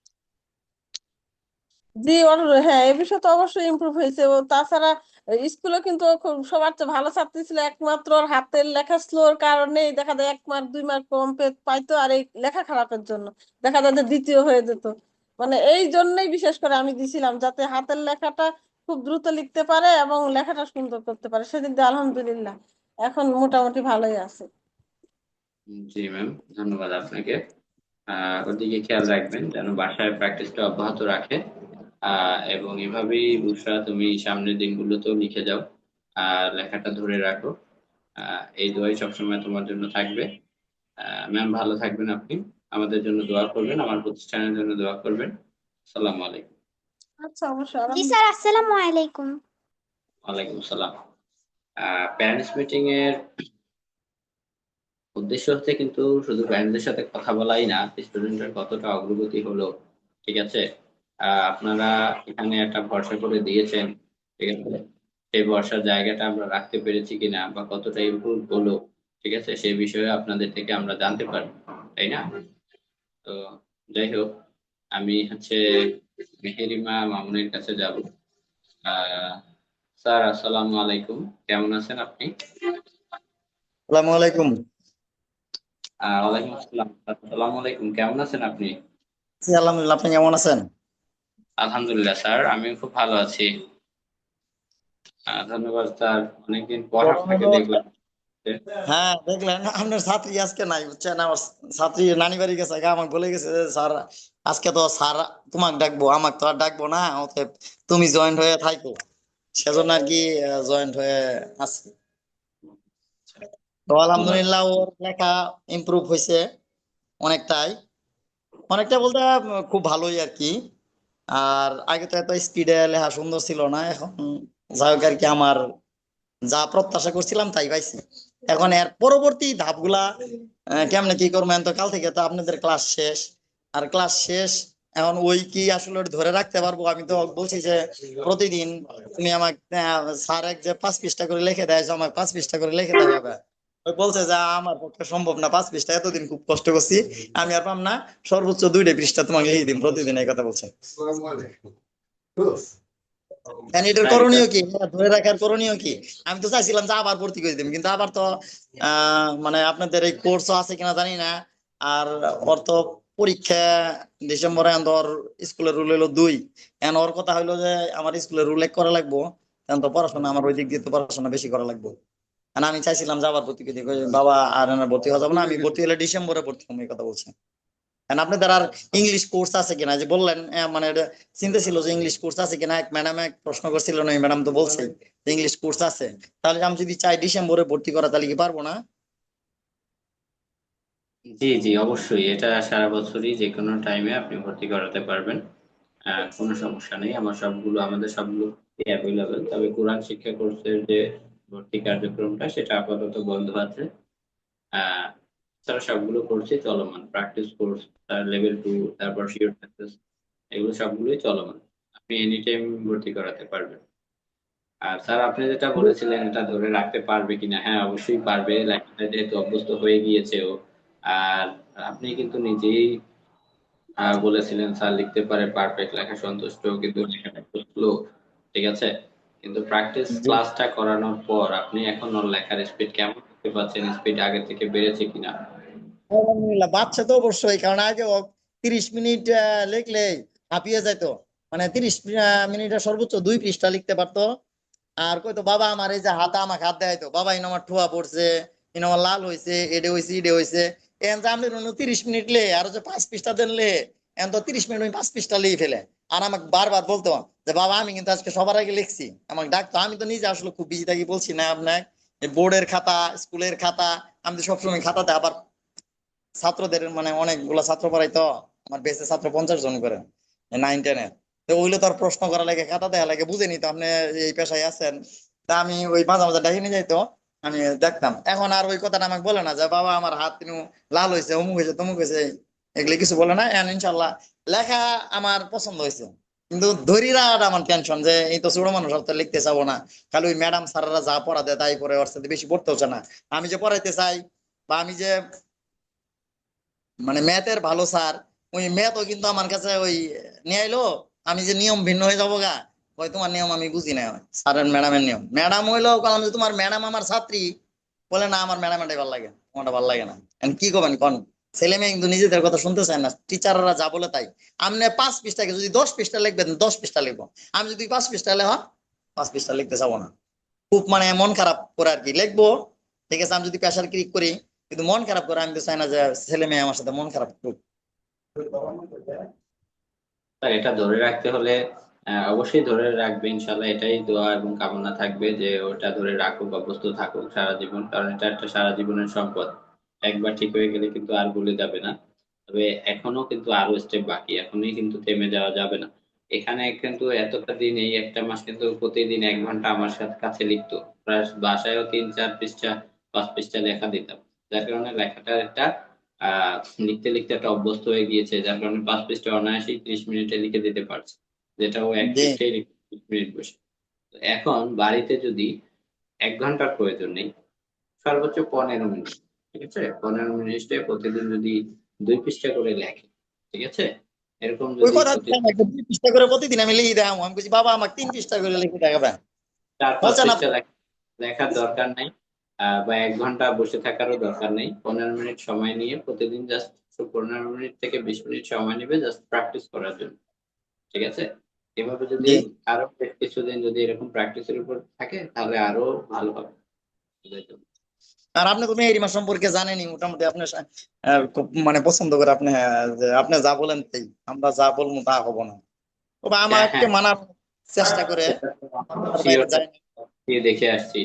জি ওর, হ্যাঁ এই বিষয়ে তো অবশ্যই ইমপ্রুভ হয়েছে। ও তাছাড়া স্কুলে কিন্তু ও খুব সবার চেয়ে ভালো ছাত্রী ছিল, একমাত্র ওর হাতের লেখা স্লোর কারণেই দেখা যায় 1 মার্ক 2 মার্ক কম পাইতো, আর এই লেখা খারাপের জন্য দেখা যায় যে দ্বিতীয় হয়ে যেত। মানে এই জন্যই বিশেষ করে আমি দিছিলাম, যাতে হাতের লেখাটা খুব দ্রুত লিখতে পারে এবং লেখাটা সুন্দর করতে পারে। সেদিক দিয়ে আলহামদুলিল্লাহ এখন মোটামুটি ভালোই আছে। জি ম্যাম, ধন্যবাদ আপনাকে। ওদিকে খেয়াল রাখবেন যেন বাসায় প্র্যাকটিসটা অব্যাহত রাখে। এবং এভাবেই বুসরা তুমি সামনের দিনগুলোতেও লিখে যাও, আর লেখাটা ধরে রাখো। এই দোয়াই সবসময় তোমার জন্য থাকবে। ম্যাম ভালো থাকবেন আপনি, আমাদের জন্য দোয়া করবেন, আমার প্রতিষ্ঠানের জন্য দোয়া করবেন। আসসালামু আলাইকুম। আচ্ছা অবশ্যই। জি স্যার, আসসালামু আলাইকুম। ওয়ালাইকুম সালাম। প্যারেন্টস মিটিং এর উদ্দেশ্য হচ্ছে কিন্তু শুধু প্যারেন্টসদের সাথে কথা বলাই না, স্টুডেন্টের কতটা অগ্রগতি হলো, ঠিক আছে? আপনারা এখানে একটা ভরসা করে দিয়েছেন, ঠিক আছে? সেই ভরসার জায়গাটা আমরা রাখতে পেরেছি কিনা বা কতটা ইমপ্রুভ হলো, ঠিক আছে, সেই বিষয়ে আপনাদের থেকে আমরা জানতে পারি, তাই না? তো যাই হোক, আমি হচ্ছে মেহেরিমা মামুনের কাছে যাব। আহ স্যার, আসসালামু আলাইকুম, কেমন আছেন আপনি? আসসালামু আলাইকুম। ওয়ালাইকুম আসসালাম। আসসালামু আলাইকুম, কেমন আছেন আপনি? জি, আলহামদুলিল্লাহ, আপনি কেমন আছেন? আলহামদুলিল্লাহ স্যার, আমি খুব ভালো আছি। ধন্যবাদ স্যার, অনেকদিন পর গরম আপনাকে হলো। দেখলাম। হ্যাঁ, দেখলেন আপনার ছাত্রী আজকে নাই, বুঝছেন? আমার ছাত্রী নানি বাড়ি গেছে, আমাকে বলে গেছে যে স্যার আজকে তো স্যার তোমাকে ডাকবো, আমাকে তো আর ডাকবো না, অতএব তুমি জয়েন্ট হয়ে থাকো। সেজন্য আর কি জয়েন্ট হয়ে আছি। তো ধন্যবাদ। আলহামদুলিল্লাহ ওর লেখা ইমপ্রুভ হয়েছে অনেকটাই। অনেকটা বলতে খুব ভালোই আর কি। আর আগে তো এত স্পিডে লেখা সুন্দর ছিল না, এখন যাই হোক আর কি, আমার যা প্রত্যাশা করছিলাম তাই পাইছি। এখন এর পরবর্তী ধাপগুলা কেমনে কি করবো, এখন তো কাল থেকে তো আপনাদের ক্লাস শেষ। আর ক্লাস শেষ, এখন ওই কি আসলে ওটা ধরে রাখতে পারবো? আমি তো বলছি যে প্রতিদিন তুমি আমাকে স্যার এক যে 5 পৃষ্ঠা করে লিখে দেয়, যে আমাকে 5 পৃষ্ঠা করে লিখে দেয় হবে। ওই বলছে যে আমার পক্ষে সম্ভব না 5 পৃষ্ঠা, এতদিন খুব কষ্ট করছি, আমি আর পাম না, সর্বোচ্চ 2টা পৃষ্ঠা তোমাকে লিখে দিন প্রতিদিন, এই কথা বলছে। এটার তাই করণীয় স্যার? কি, এটা ধরে রাখার করণীয় কি? আমি তো চাইছিলাম যে আবার ভর্তি করে দিবেন, কিন্তু আবার তো মানে আপনাদের এই কোর্সও আছে কিনা জানি না। আর ওর তো পরীক্ষা ডিসেম্বরে, এখন তো ওর স্কুলের রুল হলো 2, এখন ওর কথা হইলো যে আমার স্কুলের রুল 1 করা লাগবো। এখন তো পড়াশোনা আমার ওই দিক দিয়ে তো পড়াশোনা বেশি করা লাগবে। আর আমি চাইছিলাম যে আবার ভর্তি করে দিই, কই, বাবা আর এনার ভর্তি হওয়া যাবে না, আমি ভর্তি হলে ডিসেম্বরে ভর্তি হবো, এই কথা বলছে। And আপনাদের আর ইংলিশ কোর্স আছে কিনা, যে বললেন মানে এটা চিন্তা ছিল যে ইংলিশ কোর্স আছে কিনা, এক ম্যাডাম এক প্রশ্ন করছিল, না ম্যাডাম তো বলছে ইংলিশ কোর্স আছে। তাহলে আমি যদি চাই ডিসেম্বরে ভর্তি করা, তাহলে কি পারবো না? জি জি, অবশ্যই, এটা সারা বছরই যে কোনো টাইমে আপনি ভর্তি করাতে পারবেন। কোনো সমস্যা নেই, আমাদের সবগুলো অ্যাভেলেবেল। তবে কোরআন শিক্ষা কোর্সের যে ভর্তি কার্যক্রমটা সেটা আপাতত বন্ধ আছে। তারা সবগুলো কোর্সই চলমান, প্র্যাকটিস কোর্স, লেভেল 2, তারপর শিওর সাকসেস, এগুলো সবগুলোই চলমান। আপনি এনি টাইম ভর্তি করাতে পারবেন। আর স্যার, আপনি যেটা বলেছিলেন এটা ধরে রাখতে পারবে কিনা, হ্যাঁ অবশ্যই পারবে, লেখাটা যেহেতু অভ্যস্ত হয়ে গিয়েছে ও। আর আপনি কিন্তু নিজেই বলেছিলেন স্যার লিখতে পারে পারফেক্ট, লেখা সন্তুষ্ট, কিন্তু লেখাটা একটু স্লো, ঠিক আছে? কিন্তু প্র্যাকটিস জি, ক্লাসটা করানোর পর আপনি এখন ওর লেখার স্পিড কেমন দেখতে পাচ্ছেন, স্পিড আগে থেকে বেড়েছে কিনা? আলহামদুলিল্লাহ বাচ্চা তো অবশ্যই, কারণ আগে ও 30 মিনিট লিখলে হাঁপিয়ে যাইতো। মানে 30 মিনিটে সর্বোচ্চ 2 পৃষ্ঠা লিখতে পারতো। আর কইতো বাবা আমার এই যে হাতা, আমাকে হাত দেয়, তো বাবা ইনো আমার ঠুয়া পড়ছে, ইনো আমার লাল হয়েছে, এডে হয়েছে, ইডে হয়েছে। এখন যে আপনি 30 মিনিট লে আর যে 5 পৃষ্ঠা দেন লে, এখন তো 30 মিনিট আমি 5 পৃষ্ঠা লিখে ফেলে। আর আমাকে বারবার বলতো যে বাবা আমি কিন্তু আজকে সবার আগে লিখছি, আমাকে ডাকতো। আমি তো নিজে আসলে খুব বিজি থাকি, বলছি না আপনাকে, বোর্ডের খাতা, স্কুলের খাতা, আমি তো সবসময় খাতাতে আবার ছাত্রদের মানে অনেকগুলা ছাত্র পড়াই তো, আমার বেঁচে ছাত্র 50 জন করে, 9-10-এর। তো ওইগুলো তার প্রশ্ন করা লাগে, খাতা দেখা লাগে, বুঝে নিত আপনি এই পেশায় আছেন। তা আমি ওই মাঝে মাঝে ডাকি নিয়ে যাইতো, আমি দেখতাম। এখন আর ওই কথাটা আমাকে বলে না যে বাবা আমার হাত লাল হয়েছে, অমুক হয়েছে, তমুক হয়েছে, এগুলি কিছু বলে না। এখন ইনশাল্লাহ লেখা আমার পছন্দ হয়েছে, কিন্তু ধরি রাখাটা আমার টেনশন, যে এই তো ছোট মানুষ, আর তো লিখতে চাবো না। খালি ওই ম্যাডাম স্যাররা যা পড়া দেয় তাই পড়ে, ওর সাথে বেশি পড়তে হচ্ছে না। আমি যে পড়াইতে চাই, বা আমি যে মানে ম্যাথের ভালো স্যার, ওই ম্যাথও কিন্তু আমার কাছে ওই নিয়ে আইলো, আমি যে নিয়ম ভিন্ন হয়ে যাবো গা, ওই তোমার নিয়ম আমি বুঝি না, স্যারের ম্যাডামের নিয়ম। ম্যাডাম হইলো কারণ যে তোমার ম্যাডাম আমার ছাত্রী, বলে না আমার ম্যাডাম এটাই ভালো লাগে, তোমারটা ভালো লাগে না। এখন কি করবেন কোন? ছেলে মেয়ে কিন্তু নিজেদের কথা শুনতে চায় না, টিচাররা যা বলে তাই। আপনি 5 পৃষ্ঠাকে যদি 10 পৃষ্ঠা লিখবেন, 10 পৃষ্ঠা লিখবো। আমি যদি 5 পৃষ্ঠা লেখা, 5 পৃষ্ঠা লিখতে চাবো না। খুব মানে মন খারাপ করে আর কি লিখবো। ঠিক আছে, আমি যদি প্রেশার ক্রিক করি, কিন্তু মন খারাপ করে আমি তো চাই না যে ছেলে মেয়ে আমার সাথে মন খারাপ করুক। স্যার এটা ধরে রাখতে হলে অবশ্যই ধরে রাখবে ইনশাল্লাহ, এটাই দোয়া এবং কামনা থাকবে যে ওটা ধরে রাখুক, অভ্যস্ত থাকুক সারা জীবন, কারণ এটা একটা সারা জীবনের সম্পদ। একবার ঠিক হয়ে গেলে কিন্তু আর ভুলে যাবে না। তবে এখনো কিন্তু আরো স্টেপ বাকি, এখনই কিন্তু থেমে যাওয়া যাবে না। এখানে কিন্তু এতটা দিন, এই একটা মাস কিন্তু প্রতিদিন 1 ঘন্টা আমার সাথে কাছে লিখতো, প্রায় বাসায়ও 3-4 পৃষ্ঠা 5 পৃষ্ঠা লেখা দিতাম। যার কারণে লেখাটা একটা আহ লিখতে লিখতে একটা অভ্যস্ত হয়ে গিয়েছে, যার কারণে 5 পৃষ্ঠা অনায়াসেই 30 মিনিটে লিখে দিতে পারছে, যেটা ও এক জি পৃষ্ঠায় লিখে 30 মিনিট বসে। তো এখন বাড়িতে যদি 1 ঘন্টার প্রয়োজন নেই, সর্বোচ্চ 15 মিনিট, ঠিক আছে, 15 মিনিটে প্রতিদিন যদি 2 পৃষ্ঠা করে লেখে, ঠিক আছে, এরকম ওই যদি কথা প্রতি দিলাম, একটা 2 পৃষ্ঠা করে প্রতিদিন আমি লিখে দেখাবো। আমি বলছি বাবা আমাকে 3 পৃষ্ঠা করে লিখে দেখাবেন, চার পাঁচ বলছে না। পৃষ্ঠা লেখার দরকার নাই, বা 1 ঘন্টা বসে থাকারও দরকার নেই। 15 মিনিট সময় নিয়ে প্রতিদিন জাস্ট 15 মিনিট থেকে 20 মিনিট সময় নেবে জাস্ট প্র্যাকটিস করার জন্য, ঠিক আছে। এভাবে যদি জি। আরো বেশ কিছুদিন যদি এরকম প্র্যাকটিসের উপর থাকে তাহলে আরো ভালো হবে বুঝাই তো। আর আপনি তো মেহেরিমা সম্পর্কে জানেনই মোটামুটি, আপনার খুব মানে পছন্দ করে আপনি, যে আপনি যা বলেন তাই, আমরা যা বলবো তা হবো না। তবে হ্যাঁ আমাকে হ্যাঁ, মানার চেষ্টা করে, সেটা আর বাইরে শিওর যায় না। দেখে আসছি।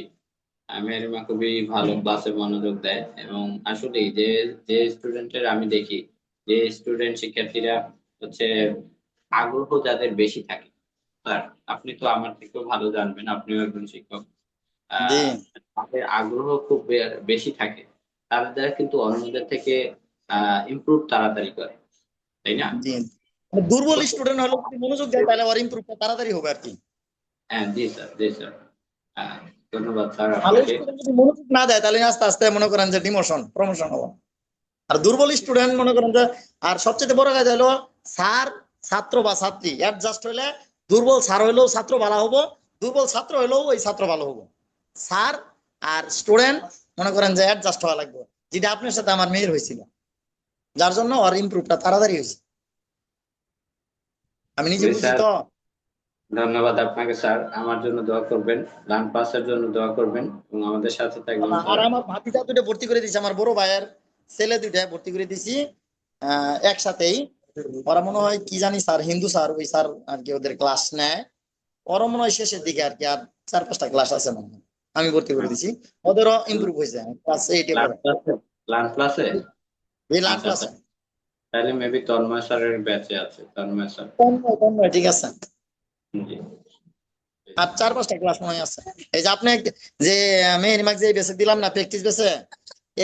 মেহেরিমা খুবই ভালো ক্লাসে মনোযোগ দেয়, এবং আসলেই যে যে স্টুডেন্টের আমি দেখি, যে স্টুডেন্ট শিক্ষার্থীরা হচ্ছে আগ্রহ যাদের বেশি থাকে, স্যার আপনি তো আমার থেকেও ভালো জানবেন, আপনিও একজন শিক্ষক, জি তাদের আগ্রহ খুব বেশি থাকে, তাদের দ্বারা কিন্তু অন্যদের থেকে ইমপ্রুভ তাড়াতাড়ি করে, তাই না? জি। মানে দুর্বল স্টুডেন্ট হলে যদি মনোযোগ দেয় তাহলে আবার ইমপ্রুভটা তাড়াতাড়ি হবে আর কি। হ্যাঁ জি স্যার, জি স্যার। আহ, ধন্যবাদ স্যার ভালো আপনাকে। স্টুডেন্ট যদি মনোযোগ না দেয় তাহলে আস্তে আস্তে মনে করেন যে ডিমোশন প্রমোশন হবে। আর দুর্বল স্টুডেন্ট মনে করেন যে, আর সবচেয়ে বড় কাজ হলো স্যার ছাত্র বা ছাত্রী অ্যাডজাস্ট হইলে, দুর্বল স্যার হইলেও ছাত্র ভালো হবো, দুর্বল ছাত্র হইলেও ওই ছাত্র ভালো হবো। স্যার আর স্টুডেন্ট মনে করেন যে অ্যাডজাস্ট হওয়া লাগবে, যেটা আপনার সাথে আমার মেয়ের হয়েছিল, যার জন্য ওর ইমপ্রুভটা তাড়াতাড়ি হয়েছে। আমি নিজে জি বুঝি স্যার, তো। ধন্যবাদ আপনাকে স্যার। আমার জন্য দোয়া করবেন, লার্ন পাসের জন্য দোয়া করবেন, এবং আমাদের সাথে থাকবেন আর স্যার। আমার ভাতিজা দুটো ভর্তি করে দিয়েছি, আমার বড় ভাইয়ের ছেলে দুইটা ভর্তি করে দিয়েছি একসাথেই। ওরা মনে হয় কি জানি স্যার, হিন্দু স্যার, ওই স্যার আর কি ওদের ক্লাস নেয়। ওরা মনে হয় শেষের দিকে আর কি, আর 4-5টা ক্লাস আছে মনে হয়। আমি ভর্তি করে দিছি, ওদেরও ইমপ্রুভ হয়েছে, ক্লাস 8-এ লার্ন পড়ে। ক্লাসে, লার্ন ক্লাসে। এই লার্ন আচ্ছা আচ্ছা, ক্লাসে। তাহলে মেবি তন্ময় স্যারের ব্যাচে আছে, তন্ময় স্যার। ঠিক আছে। জি। আর 4-5টা ক্লাস মনে হয় আছে। এই যে আপনি যে মেহেরিমাক যে বেসে দিলাম না প্র্যাকটিস বেসে,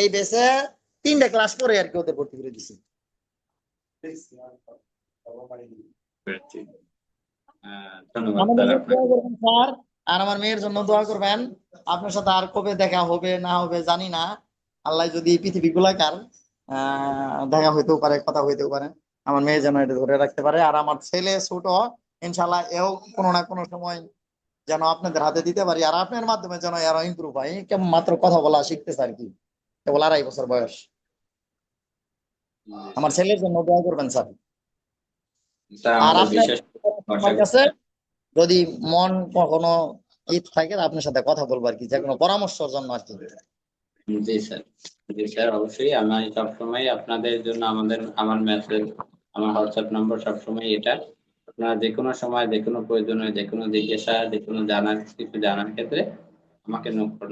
এই বেসে 3টা ক্লাস করে আর কি ওদের ভর্তি করে দিছি। পেরেছি। ধন্যবাদ আমাদের স্যার জন্য আপনাকে। দোয়া করবেন স্যার, আর আমার মেয়ের জন্য দোয়া করবেন। আপনার সাথে আর কবে দেখা হবে না হবে জানি না, আল্লাহ যদি পৃথিবী গোলাকার, দেখা হইতেও পারে, কথা হইতেও পারে। আমার মেয়ে যেন এটা ধরে রাখতে পারে, আর আমার ছেলে ছোট, ইনশাল্লাহ এও কোনো না কোনো সময় যেন আপনাদের হাতে দিতে পারি, আর আপনার মাধ্যমে যেন আরো ইমপ্রুভ হয়। কেমন মাত্র কথা বলা শিখতেছে আর কি, কেবল 2.5 বছর বয়স। জি আমার স্যার। ছেলের জন্য দোয়া করবেন স্যার। স্যার আর আমাদের আপনার বিশেষ ভরসা আমার কাছে যদি মন কখনো ঈদ থাকে, আপনার সাথে কথা বলবো আর কি, যে কোনো পরামর্শের জন্য আর কি। জি স্যার, জি স্যার, অবশ্যই। আমি সবসময় আপনাদের জন্য, আমার মেসেজ, আমার হোয়াটসঅ্যাপ নম্বর সবসময় এটা। আপনারা যে কোনো সময়, যে কোনো প্রয়োজনে, যে কোনো জিজ্ঞাসা, যে কোনো কিছু জানার ক্ষেত্রে আমাকে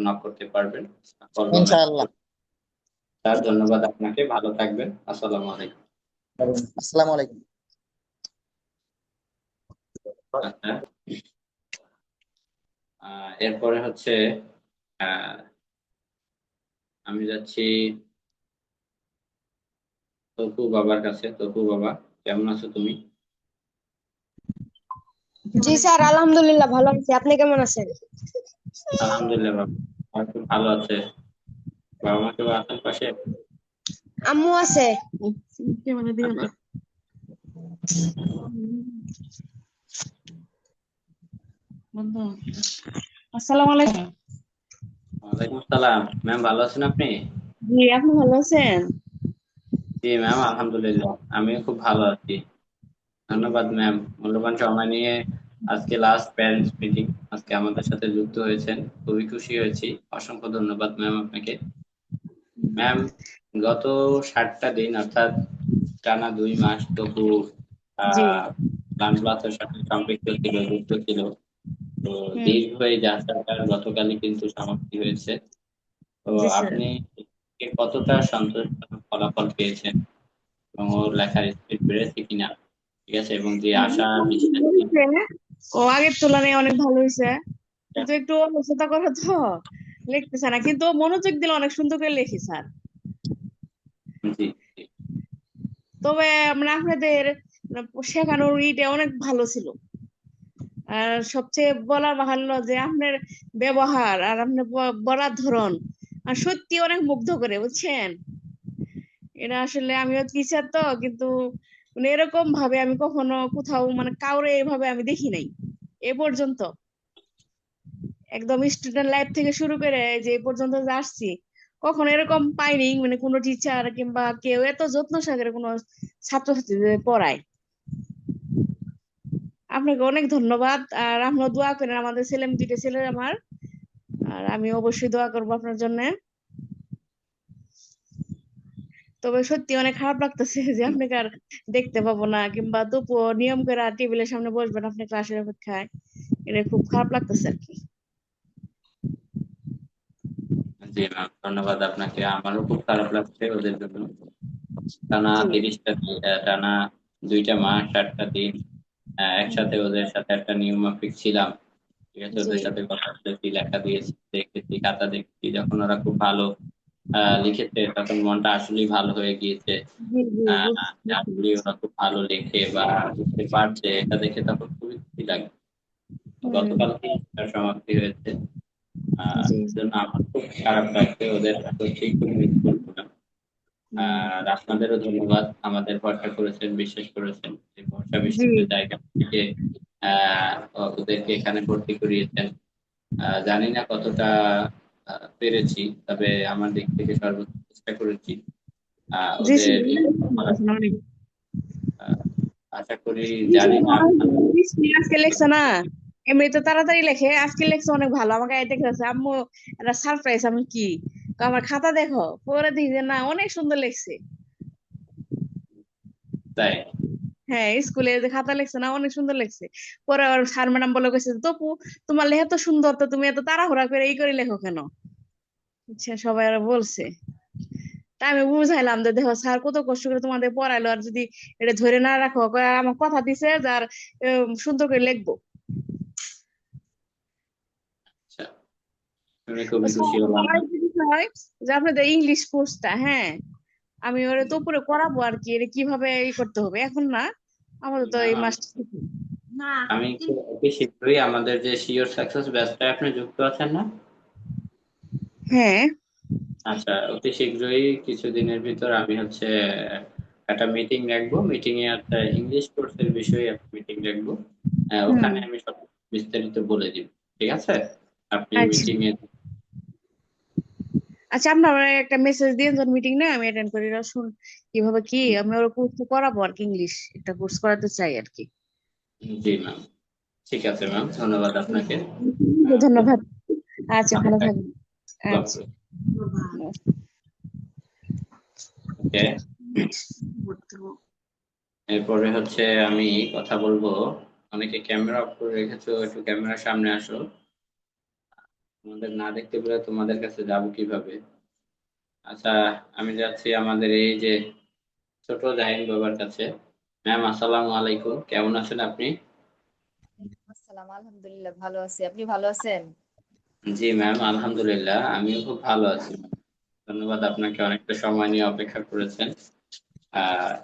নক করতে পারবেন, কল বা মেসেজ ইনশাআল্লাহ। করতে। স্যার ধন্যবাদ আপনাকে, ভালো থাকবেন, আসসালামু আলাইকুম। আসসালামু আলাইকুম। আচ্ছা, এরপরে হচ্ছে আহ আমি যাচ্ছি তপু বাবার কাছে। তপু বাবা, কেমন আছো তুমি? জি স্যার, আলহামদুলিল্লাহ ভালো আছি। আপনি কেমন আছেন? আলহামদুলিল্লাহ বাবা, আমার খুব ভালো আছে। বাবা মা কেউ আছেন পাশে? আম্মু আছে। আচ্ছা, আসসালামু আলাইকুম। ওয়ালাইকুম আসসালাম। ম্যাম, ভালো আছেন আপনি? জি, আপনি ভালো আছেন? জি ম্যাম, আলহামদুলিল্লাহ আমিও খুব ভালো আছি। ধন্যবাদ ম্যাম, মূল্যবান সময় নিয়ে আজকে লাস্ট প্যারেন্টস মিটিং আজকে আমাদের সাথে যুক্ত হয়েছেন, খুবই খুশি হয়েছি। অসংখ্য ধন্যবাদ ম্যাম আপনাকে। ম্যাম, গত 60টা দিন অর্থাৎ টানা 2 মাস তবু জি। প্লান প্লাসের সাথে সম্পৃক্ত ছিল, যুক্ত ছিল। তো হুম। দীর্ঘ এই যাত্রাটা গতকালই কিন্তু সমাপ্তি হয়েছে। তো জি স্যার। আপনি কতটা সন্তোষজনক ফলাফল পেয়েছেন এবং ওর লেখার স্পিড বেড়েছে কিনা, ঠিক আছে, এবং যে আশা বিশ্বাস হয়েছে, ও আগের তুলনায় অনেক ভালো হয়েছে, কিন্তু একটু অলসতা করে তো লিখতেছে না, কিন্তু ও মনোযোগ দিলে অনেক সুন্দর করে লেখি স্যার। জি, জি, তবে মানে আপনাদের শেখানোর ইটা অনেক ভালো ছিল। আর সবচেয়ে বলার বাহুল্য যে আপনার ব্যবহার আর আপনার বলার ধরন আর সত্যি অনেক মুগ্ধ করে, বুঝছেন? এটা আসলে আমিও টিচার তো, কিন্তু মানে এরকম ভাবে আমি কখনো কোথাও মানে কাউরে এভাবে আমি দেখি নাই এ পর্যন্ত। একদম স্টুডেন্ট লাইফ থেকে শুরু করে যে এ পর্যন্ত যে আসছি, কখনো এরকম পাইনি মানে কোনো টিচার কিংবা কেউ এত যত্ন সহকারে কোনো ছাত্রছাত্রীদের পড়ায়। আপনাকে অনেক ধন্যবাদ। আর আপনার দোয়া করেন আমাদের ছেলে, দুইটা ছেলে আমার। আর আমি অবশ্যই দোয়া করবো আপনার জন্য। তবে সত্যি অনেক খারাপ লাগতেছে যে আপনাকে আর দেখতে পাবো না, কিংবা দুপুর নিয়ম করে টেবিলের সামনে বসবেন আপনি ক্লাসের অপেক্ষায়, এটা খুব খারাপ লাগতেছে আর কি। জি ম্যাম, ধন্যবাদ আপনাকে। আমারও খুব খারাপ লাগছে ওদের জন্য। টানা জি। 30টা টানা 2টা মাস 8টা দিন হুম। একসাথে ওদের সাথে একটা নিয়ম মাফিক ছিলাম, ঠিক আছে, জি ওদের সাথে কথা বলেছি, লেখা দিয়েছি, দেখেছি, খাতা দেখছি, যখন ওরা খুব ভালো লিখেছে তখন মনটা আসলেই ভালো হয়ে গিয়েছে। জি জি বুঝছি। আসলে ওরা খুব ভালো লেখে বা লিখতে পারছে, এটা দেখে তখন খুবই খুশি লাগে। হুম। গতকালকে তার সমাপ্তি হয়েছে। জি। জন্য আমার খুব খারাপ লাগছে, ওদের সত্যিই খুব মিস করবো না। হুম। আর আপনাদেরও ধন্যবাদ, আমাদের ভরসা করেছেন, বিশ্বাস করেছেন, এই ভরসা জি। বিশ্বাসের জায়গা থেকে ওদেরকে এখানে ভর্তি করিয়েছেন। জানি না কতটা পেরেছি, তবে আমার দিক থেকে সর্বোচ্চ চেষ্টা করেছি জি ওদের স্যার, এই অনেক। আহ, আশা করি, জি জানি স্যার, না আপনার। আজকে লেখছে না, এমনি তো তাড়াতাড়ি লেখে, আজকে লেখছে অনেক ভালো। আমাকে দেখেছে আম্মু, একটা সারপ্রাইজ। আমি কি, আমার খাতা দেখো, পরে দেখি যে না অনেক সুন্দর লেখছে। তাই? হ্যাঁ, স্কুলে যে খাতা লেখছে না অনেক সুন্দর লেখছে। পরে আর স্যার ম্যাডাম বলে গেছে, তপু তোমার লেখা তো সুন্দর, তো তুমি এত তাড়াহুড়া করে এই করে লেখো কেন? আচ্ছা, সবাই আর বলছে। তা আমি বুঝাইলাম যে দেখো স্যার কত কষ্ট করে তোমাদের পড়াইলো, আর যদি এটা ধরে না রাখো, কয় আমার কথা দিছে যার সুন্দর করে লিখবো। আচ্ছা, শুনে তো খুবই স্যার, খুশি হলাম। আরেকটা বিষয়, যে আপনাদের ইংলিশ কোর্সটা, হ্যাঁ, আমি ওরে তো উপরে করাবো আর কি, এটা কিভাবে করতে হবে এখন না, আমাদের তো এই ম্যাম, মাস। না। আমি অতি শীঘ্রই আমাদের যে শিওর সাকসেস ব্যাচটায় আপনি যুক্ত আছেন না? হ্যাঁ। আচ্ছা, অতি শীঘ্রই কিছুদিনের ভিতর আমি হচ্ছে একটা মিটিং রাখবো। মিটিং এ একটা ইংলিশ কোর্সের বিষয়ে একটা মিটিং রাখবো। হুম। ওখানে আমি সব বিস্তারিত বলে দিব, ঠিক আছে? আপনি আচ্ছা। মিটিং এ। আচ্ছা, আপনার একটা মেসেজ দিয়ে যখন মিটিং না আমি অ্যাটেন্ড করি, ওরা শুন কিভাবে কি আমি ওরা কোর্স করাবো আর কি, ইংলিশ একটা কোর্স করাতে চাই আর কি। জি ম্যাম, ঠিক আছে ম্যাম, ধন্যবাদ আপনাকে। ধন্যবাদ। আচ্ছা, ভালো ভালো থাকবেন। থাকবেন। আচ্ছা। ওকে, এরপরে হচ্ছে আমি কথা বলবো। অনেকে ক্যামেরা অফ করে রেখেছো, একটু ক্যামেরার সামনে আসো। তোমাদের না দেখতে পেলে তোমাদের কাছে যাবো কিভাবে? আচ্ছা, আমি যাচ্ছি আমাদের এই যে ছোট জাহিন বাবার কাছে। ম্যাম, আসসালামু আলাইকুম, কেমন আছেন আপনি? আসসালাম, আলহামদুলিল্লাহ ভালো আছি। আপনি ভালো আছেন? জি ম্যাম, আলহামদুলিল্লাহ আমিও খুব ভালো আছি। ধন্যবাদ, আপনাকে অনেকটা সময় নিয়ে অপেক্ষা করেছেন।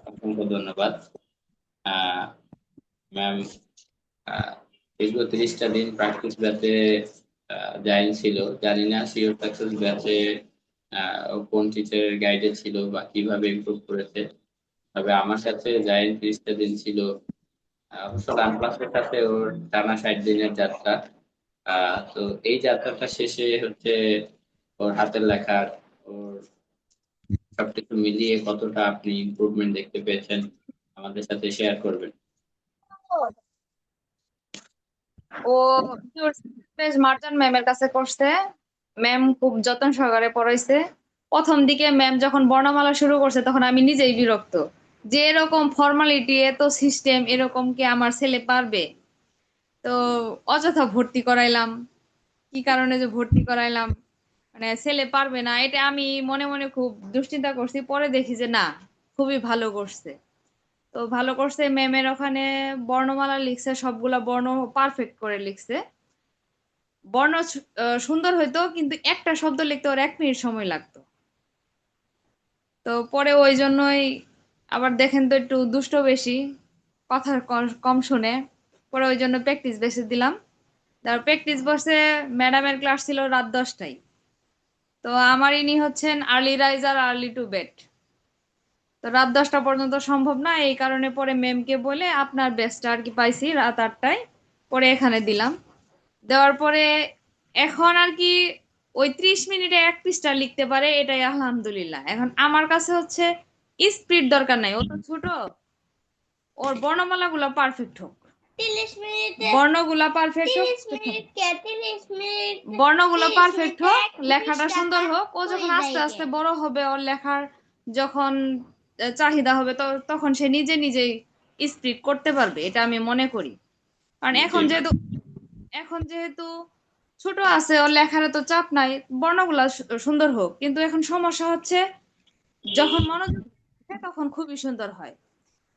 অসংখ্য ধন্যবাদ। আহ ম্যাম, দীর্ঘ 30টা দিন প্র্যাকটিস ব্যাচে জাইন ছিল। জানি না সিওর সাকসেস ব্যাচে কোন টিচারের গাইডে ছিল বা কিভাবে ইমপ্রুভ করেছে। তবে আমার কাছে জাইন 30টা দিন ছিল। অবশ্য গান ক্লাসের সাথে ওর টানা 60 দিনের যাত্রা। তো এই যাত্রাটা শেষে হচ্ছে ওর হাতের লেখা, ওর সবকিছু মিলিয়ে কতটা আপনি ইমপ্রুভমেন্ট দেখতে পেয়েছেন আমাদের সাথে শেয়ার করবেন। ও মার্জান ম্যামের কাছে করছে। ম্যাম খুব যত্ন সহকারে পড়াইছে। প্রথম দিকে ম্যাম যখন বর্ণমালা শুরু করছে তখন আমি নিজেই বিরক্ত, যে এরকম ফর্মালিটি এত সিস্টেম এরকম কি আমার ছেলে পারবে? তো অযথা ভর্তি করাইলাম। কি কারণে যে ভর্তি করাইলাম, মানে ছেলে পারবে না, এটা আমি মনে মনে খুব দুশ্চিন্তা করছি। পরে দেখি যে না, খুবই ভালো করছে। তো ভালো করছে, ম্যামের ওখানে বর্ণমালা লিখছে, সবগুলা বর্ণ পারফেক্ট করে লিখছে। বর্ণ সুন্দর হইতো, কিন্তু একটা শব্দ লিখতে ওর 1 মিনিট সময় লাগতো। তো পরে ওই জন্যই আবার দেখেন তো একটু দুষ্ট বেশি, কথা কম শুনে। পরে ওই জন্য প্র্যাকটিস বেশি দিলাম। তারপর প্র্যাকটিস বসে, ম্যাডামের ক্লাস ছিল রাত 10টায়। তো আমার ইনি হচ্ছেন early raiser early to bed. তো রাত 10টা পর্যন্ত সম্ভব না, এই কারণে পরে ম্যামকে বলে আপনার বেস্টটা আর কি পাইছি রাত 8টায়, পরে এখানে দিলাম। দেওয়ার পরে এখন আর কি ওই 30 মিনিটে 1 পৃষ্ঠা লিখতে পারে, এটাই আলহামদুলিল্লাহ। এখন আমার কাছে হচ্ছে স্পিড দরকার নাই, ও তো ছোট, ওর বর্ণমালা গুলো পারফেক্ট হোক, 30 মিনিটে বর্ণগুলা পারফেক্ট হোক, 30 মিনিট বর্ণগুলো 30 পারফেক্ট মিনিটে হোক, এক লেখাটা পৃষ্ঠা সুন্দর হোক। ও হয়ে যখন আস্তে যায় আস্তে বড় হবে, ওর লেখার যখন চাহিদা হবে, তো তখন সে নিজে নিজেই স্পিড করতে পারবে, এটা আমি মনে করি। কারণ জি এখন ম্যাম। যেহেতু ছোট আছে, ওর লেখার তো চাপ নাই, বর্ণগুলা সুন্দর হোক। কিন্তু এখন সমস্যা হচ্ছে, যখন মনোযোগ থাকে তখন খুবই সুন্দর হয়,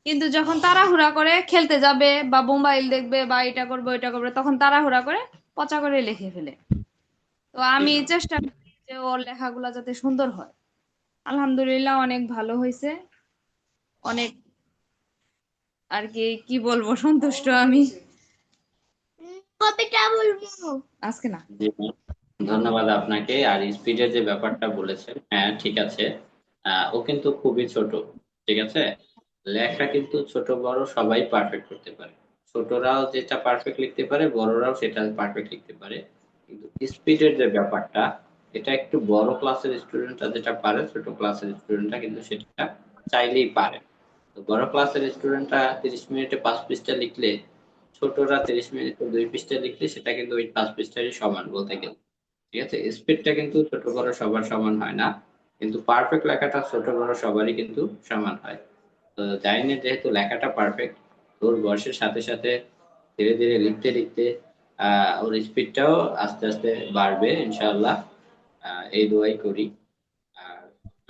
কিন্তু যখন তাড়াহুড়া করে খেলতে যাবে বা মোবাইল দেখবে বা এটা করবে ওইটা করবে, তখন তাড়াহুড়া করে পচা করে লিখে ফেলে। তো জি আমি ম্যাম। চেষ্টা করি যে ওর লেখাগুলা যাতে সুন্দর হয়। আলহামদুলিল্লাহ অনেক ভালো হয়েছে। অনেক আর কি কি বলবো, সন্তুষ্ট আমি। কবিতা বলবো। আজকে না। জি ম্যাম, ধন্যবাদ আপনাকে। আর স্পিডের যে ব্যাপারটা বলেছেন, হ্যাঁ ঠিক আছে। ও কিন্তু খুবই ছোট, ঠিক আছে। লেখা কিন্তু ছোট বড় সবাই পারফেক্ট করতে পারে। ছোটরাও যেটা পারফেক্ট লিখতে পারে, বড়রাও সেটা পারফেক্ট লিখতে পারে। কিন্তু স্পিডের যে ব্যাপারটা, এটা একটু বড় ক্লাসের স্টুডেন্টরা যেটা পারে, ছোট ক্লাসের স্টুডেন্টরা কিন্তু সেটা চাইলেই পারে। তো বড় ক্লাসের স্টুডেন্টরা 30 মিনিটে 5 পৃষ্ঠা লিখলে, ছোটরা 30 মিনিটে 2 পৃষ্ঠা লিখলে সেটা কিন্তু ওই 5 পৃষ্ঠারই সমান বলতে গেলে। ঠিক আছে, স্পিডটা কিন্তু ছোট বড় সবার সমান হয় না, কিন্তু পারফেক্ট লেখাটা ছোট বড় সবারই কিন্তু সমান হয়। তো জাইনের যেহেতু লেখাটা পারফেক্ট, ওর বয়সের সাথে সাথে ধীরে ধীরে লিখতে লিখতে ওর স্পিডটাও আস্তে আস্তে বাড়বে ইনশাআল্লাহ। এই দোয়াই করি। আর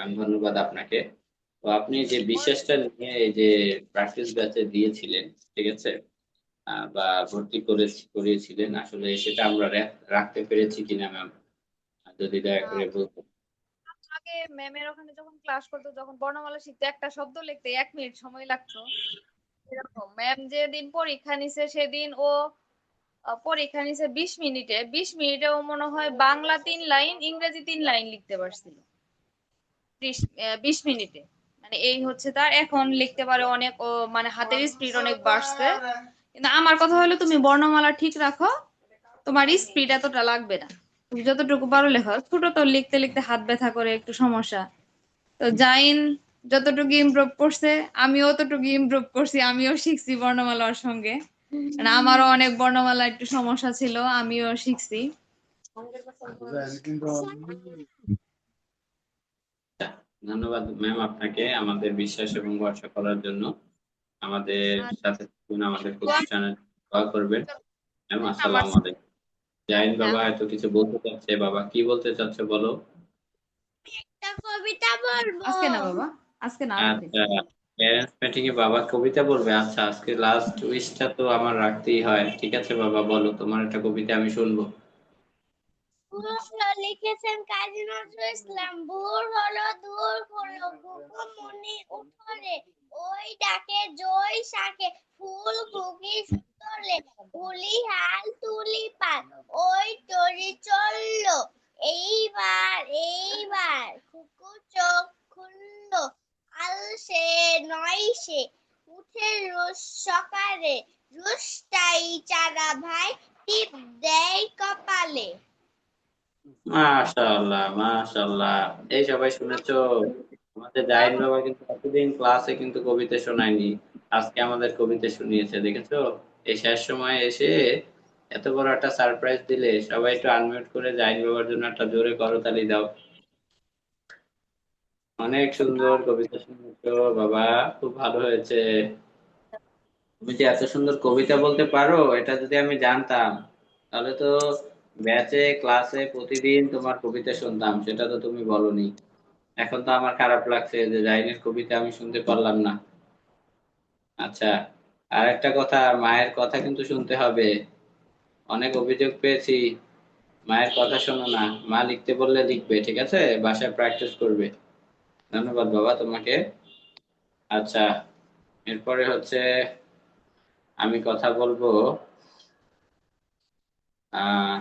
আমি ধন্যবাদ আপনাকে। তো আপনি যে বিশ্বাসটা নিয়ে এই যে প্র্যাকটিস ব্যাচে দিয়েছিলেন, ঠিক আছে, বা ভর্তি করিয়েছিলেন, আসলে সেটা আমরা রাখতে পেরেছি কিনা ম্যাম, যদি দয়া আহ, করে বলতেন। আগে ম্যামের ওখানে যখন ক্লাস করতো, যখন বর্ণমালা শিখতে একটা শব্দ লিখতে 1 মিনিট সময় লাগতো। এরকম ম্যাম যেদিন পরীক্ষা নিছে সেদিন ও পরীক্ষা নিছে 20 মিনিটে, 20 মিনিটে ও মনে হয় বাংলা 3 লাইন ইংরেজি 3 লাইন লিখতে পারছিল। 20 মিনিটে, মানে এই হচ্ছে তার। এখন লিখতে পারে অনেক, ও মানে হাতের স্পিড অনেক বাড়ছে। কিন্তু আমার কথা হলো, তুমি বর্ণমালা ঠিক রাখো, তোমার স্পিড এতটা লাগবে না। তুমি যতটুকু পারো লেখো। ছোট তো লিখতে লিখতে হাত ব্যথা করে, একটু সমস্যা। তো জাইন যতটুকু ইমপ্রুভ করছে, আমিও ততটুকু ইমপ্রুভ করছি, আমিও শিখছি বর্ণমালার সঙ্গে। মানে আমারও অনেক বর্ণমালা একটু সমস্যা ছিল, আমিও শিখছি। ধন্যবাদ ম্যাম আপনাকে আমাদের বিশ্বাস এবং ভরসা করার জন্য। আমাদের সাথে থাকুন, আমাদের প্রতিষ্ঠানে দোয়া করবেন। ম্যাম, আমার আসসালামু আলাইকুম। জাহিন বাবা এত কিছু বলতে চাচ্ছে, বাবা কি বলতে চাচ্ছে বলো। একটা কবিতা বলবো। আজকে না বাবা, আজকে না, আরেকদিন। আচ্ছা, প্যারেন্টস মিটিং এ বাবা কবিতা বলবে? আচ্ছা, আজকে লাস্ট উইশটা তো আমার রাখতেই হয়। ঠিক আছে বাবা, বলো তোমার একটা কবিতা আমি শুনবো। প্রশ্ন লিখেছেন কাজী নজরুল ইসলাম। ভোর হলো দূর হলো মনে উঠোরে, ওই ডাকে জয় শাকে ফুল ফুকি তোলে, তুলি হাল তুলি পাল, ওই তরি চললো। এইবার এইবার খুকু চোখ খুললো, আল সে নয় সে উঠে রোজ সকালে, রোজটাই চারা ভাই টিপ দেয় কপালে। মাশাআল্লাহ, মাশাআল্লাহ। এই সবাই শুনেছো? আমাদের জাহিদ বাবা কিন্তু এতদিন ক্লাসে কিন্তু কবিতা শোনায়নি, আজকে আমাদের কবিতা শুনিয়েছে, দেখেছো? এই শেষ সময় এসে এত বড় একটা সারপ্রাইজ দিলে। সবাই একটু আনমিউট করে জাহিদ বাবার জন্য একটা জোরে করতালি দাও। অনেক সুন্দর কবিতা শুনেছো বাবা, খুব ভালো হয়েছে। তুমি যে এত সুন্দর কবিতা বলতে পারো, এটা যদি আমি জানতাম তাহলে তো ব্যাচে ক্লাসে প্রতিদিন তোমার কবিতা শুনতাম, সেটা তো তুমি বলনি। এখন তো আমার খারাপ লাগছে যে জাইনের কবিতা আমি শুনতে পারলাম না। আচ্ছা, আর একটা কথা, মায়ের কথা কিন্তু শুনতে হবে। অনেক অভিযোগ পেয়েছি, মায়ের কথা শোনো না। মা লিখতে বললে লিখবে, ঠিক আছে? বাসায় প্র্যাকটিস করবে। ধন্যবাদ বাবা তোমাকে। আচ্ছা, এরপরে হচ্ছে আমি কথা বলবো আহ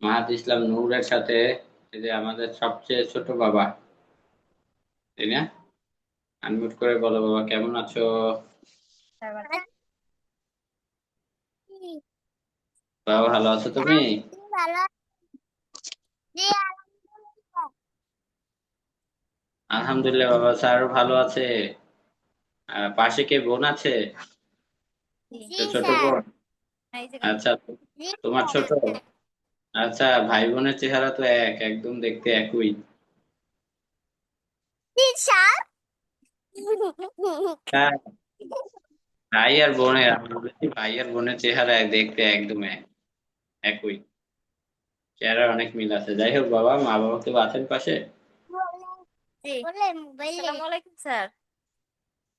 মাহাদ ইসলাম নূরের সাথে। এই যে আমাদের সবচেয়ে ছোট বাবা, তাই না? আনমিউট করে বলো বাবা, কেমন আছো? বাবা ভালো আছো তুমি? ভালো জি, আলহামদুলিল্লাহ। আলহামদুলিল্লাহ বাবা, স্যার ভালো আছে। পাশে কে বোন আছে? জি ছোট স্যার। বোন? আচ্ছা, জি তোমার ছোট? স্যার। আচ্ছা, ভাই বোনের চেহারা তো একদম দেখতে একই। জি স্যার। হ্যাঁ, ভাই আর বোনের, আমি বলেছি ভাই আর বোনের চেহারা দেখতে একদম একই। চেহারা অনেক মিল আছে। যাই হোক বাবা, মা বাবা কেউ আছেন পাশে? জি, বলে মোবাইলে। আসসালামু আলাইকুম স্যার।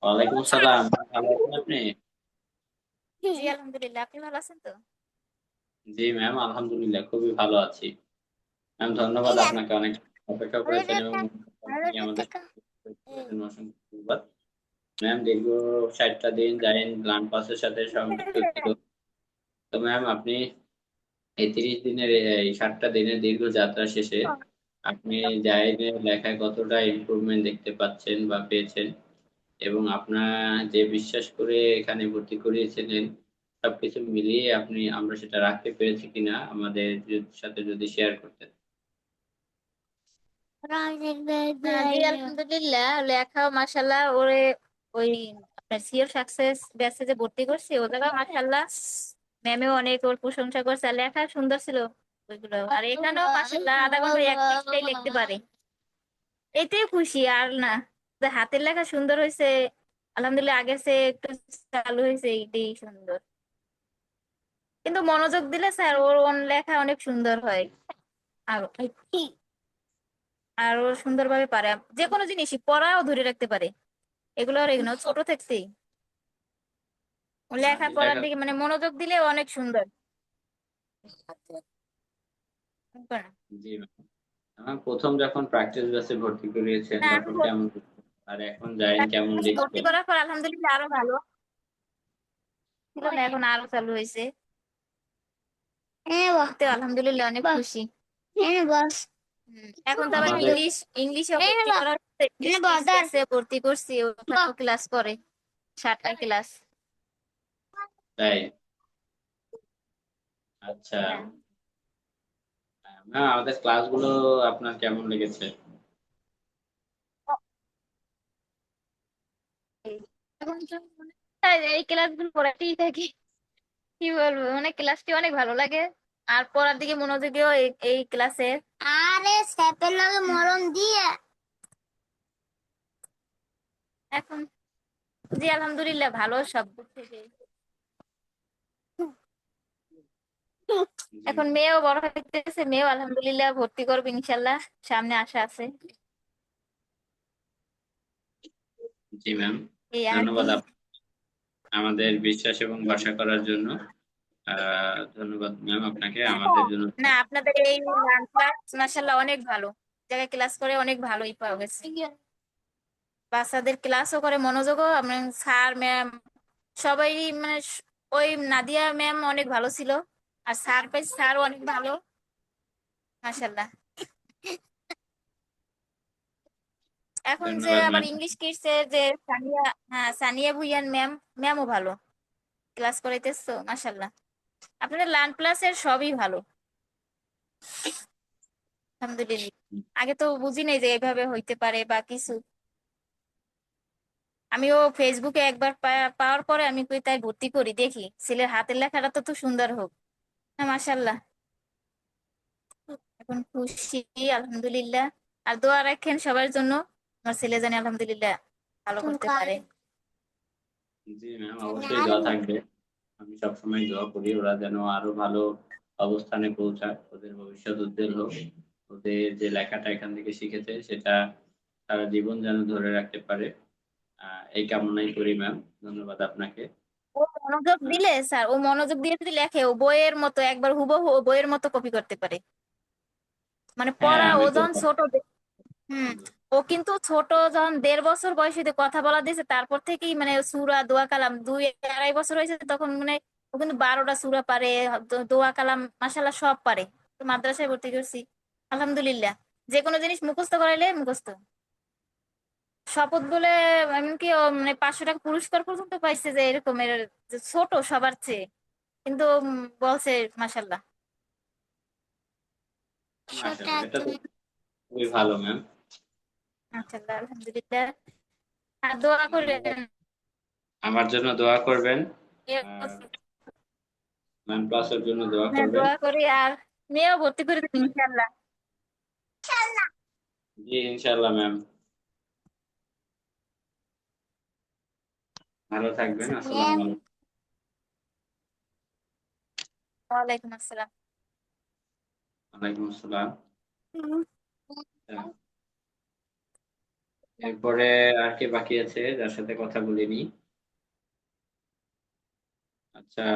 ওয়ালাইকুম আসসালাম। ভালো আছেন আপনি? জি আলহামদুলিল্লাহ, আপনি ভালো আছেন তো? জি ম্যাম, আলহামদুলিল্লাহ খুবই ভালো আছি। ম্যাম ধন্যবাদ এই দেখ, আপনাকে, অনেক অপেক্ষা আরো করেছেন এবং দেখা, আরো আপনি আমাদের দেখা। জন্য অসংখ্য ধন্যবাদ। ম্যাম দীর্ঘ 60টা দিন জাইন গ্রান্ড পাসের সাথে সংযুক্ত ছিল। তো ম্যাম আপনি এই 30 দিনের এই 60টা দিনের দীর্ঘ যাত্রা শেষে আপনি জাইনের লেখায় কতটা ইমপ্রুভমেন্ট দেখতে পাচ্ছেন বা পেয়েছেন, এবং আপনার যে বিশ্বাস করে এখানে ভর্তি করিয়েছিলেন, সবকিছু মিলিয়ে আমরা সেটা রাখতে পেরেছি কিনা আমাদের সাথে যদি শেয়ার করতেন। জি আলহামদুলিল্লাহ, লেখা মাশাল্লাহ ওরে ওই আপনার সিওর সাকসেস ব্যাচে যে ভর্তি করছি ও জায়গা মাশাল্লাহ ম্যামেও অনেক ওর প্রশংসা করছে, আর লেখা সুন্দর ছিল ওইগুলো। আর এখানেও মাশাল্লাহ আধা ঘন্টা এক পৃষ্ঠায় লিখতে পারে, এতেই খুশি আর না। যে হাতের লেখা সুন্দর হয়েছে আলহামদুলিল্লাহ, আগের চেয়ে একটু চালু হয়েছে, এইটাই সুন্দর। কিন্তু মনোযোগ দিলে স্যার ওর লেখা অনেক সুন্দর হয়। আর আর ও সুন্দরভাবে পারে, যে কোনো জিনিসই পড়াও ধরে রাখতে পারে। এগুলো আর এগুলো ছোট থাকতেই ও লেখা পড়ার লেখা, দিকে মানে মনোযোগ দিলে অনেক সুন্দর। জি ম্যাম। আমার প্রথম যখন প্র্যাকটিস ব্যাচে ভর্তি করিয়েছেন না আমি তখন কেমন লাগতো? আর এখন জাইন কেমন ভর্তি লিখছে? করার পর আলহামদুলিল্লাহ আরো ভালো ছিল না, এখন আরো চালু হয়েছে। হ্যাঁ বস, তো আলহামদুলিল্লাহ অনেক খুশি। হ্যাঁ বস, এখন তো আবার আমাদের ইংলিশে হ্যাঁ ভর্তি বস, করার হ্যাঁ বস, ধর। ভর্তি করছি, ওখানেও ক্লাস করে 7টা ক্লাস। তাই? আচ্ছা না, আমাদের ক্লাসগুলো আপনার কেমন লেগেছে? এখন তো মনে হয় এই ক্লাসগুলো পড়াতেই থাকি, কি বলবো, মানে ক্লাসটি অনেক ভালো লাগে। আর পড়ার দিকে মনোযোগীও এই ক্লাসে। আরে স্যাপের লগে মরণ দিয়ে। এখন জি আলহামদুলিল্লাহ ভালো সব দিক থেকে। জি এখন মেয়েও বড় হইতেছে, মেয়েও আলহামদুলিল্লাহ ভর্তি করবে ইনশাল্লাহ, সামনে আশা আছে। জি ম্যাম, এই আর ধন্যবাদ কি। আমাদের বিশ্বাস এবং ভরসা করার জন্য। ধন্যবাদ ম্যাম আপনাকে আমাদের জন্য। না, আপনাদের এই ক্লাস মাশাআল্লাহ অনেক ভালো জায়গায় ক্লাস করে, অনেক ভালোই পাওয়া গেছে। বাচ্চাদের ক্লাসও করে মনোযোগও, আপনার স্যার ম্যাম সবাই মানে ওই নাদিয়া ম্যাম অনেক ভালো ছিল, আর স্যারও অনেক ভালো মাশাআল্লাহ। এখন যে ধন্যবাদ আবার ম্যাম। ইংলিশ কিডস এর যে সানিয়া, হ্যাঁ সানিয়া ভুইয়ান ম্যামও ভালো ক্লাস করাইতেছো মাশাআল্লাহ। আপনাদের লার্ন প্লাস এর সবই ভালো আলহামদুলিল্লাহ। আগে তো বুঝি নাই যে এইভাবে হইতে পারে বা কিছু। আমিও ফেসবুকে একবার পাওয়ার পরে আমি কই তাই ভর্তি করি, দেখি ছেলের হাতের লেখাটা তো সুন্দর হোক। হ্যাঁ মাশাআল্লাহ, এখন খুশি আলহামদুলিল্লাহ। আর দোয়া রাখেন সবার জন্য, আমার ছেলে জানি আলহামদুলিল্লাহ ভালো করতে পারে। জি ম্যাম, অবশ্যই দোয়া থাকবে। আমি সবসময় দোয়া করি ওরা যেন আরো ভালো অবস্থানে পৌঁছায়, ওদের ভবিষ্যৎ উজ্জ্বল হোক, ওদের যে লেখাটা এখান থেকে শিখেছে সেটা সারা জীবন যেন ধরে রাখতে পারে। এই কামনাই করি ম্যাম। ধন্যবাদ আপনাকে। ও মনোযোগ দিলে স্যার, ও মনোযোগ দিয়ে যদি লেখে ও বইয়ের মতো একবার হুবহু ও বইয়ের মতো কপি করতে পারে। মানে হ্যাঁ, পড়া ও আমি তো যখন ছোট, হুম, ও কিন্তু ছোট যখন 1.5 বছর বয়সে কথা বলা দিয়েছে তারপর থেকেই মানে সূরা দোয়া কালাম 2-2.5 বছর হয়েছে তখন মানে ও কিন্তু 12টা সূরা পারে, দোয়া কালাম মাশাআল্লাহ সব পারে। তো মাদ্রাসায় ভর্তি করছি আলহামদুলিল্লাহ, যে কোনো জিনিস মুখস্থ করাইলে মুখস্থ। শপথ বলে এমনকি ও মানে 500 টাকা পুরস্কার পর্যন্ত পাইছে, যে এরকমের, যে ছোট সবার চেয়ে, কিন্তু বলছে মাশাআল্লাহ। মাশাআল্লাহ, এটা তো খুবই ভালো ম্যাম। মাশাআল্লাহ আলহামদুলিল্লাহ। আর দোয়া ধন্যবাদ। করেন। আমার জন্য দোয়া করবেন। আর ম্যাম ক্লাসের জন্য দোয়া হ্যাঁ করবেন। দোয়া করি, আর মেয়েও ভর্তি করে দিন ইনশাআল্লাহ। জি ইনশাআল্লাহ ম্যাম। ভালো থাকবেন। আচ্ছা, আসসালামু আলাইকুম। ওয়ালাইকুম আসসালাম। ওয়ালাইকুম আসসালাম। এরপরে আর কে বাকি আছে যার সাথে কথা বলিনি? আচ্ছা,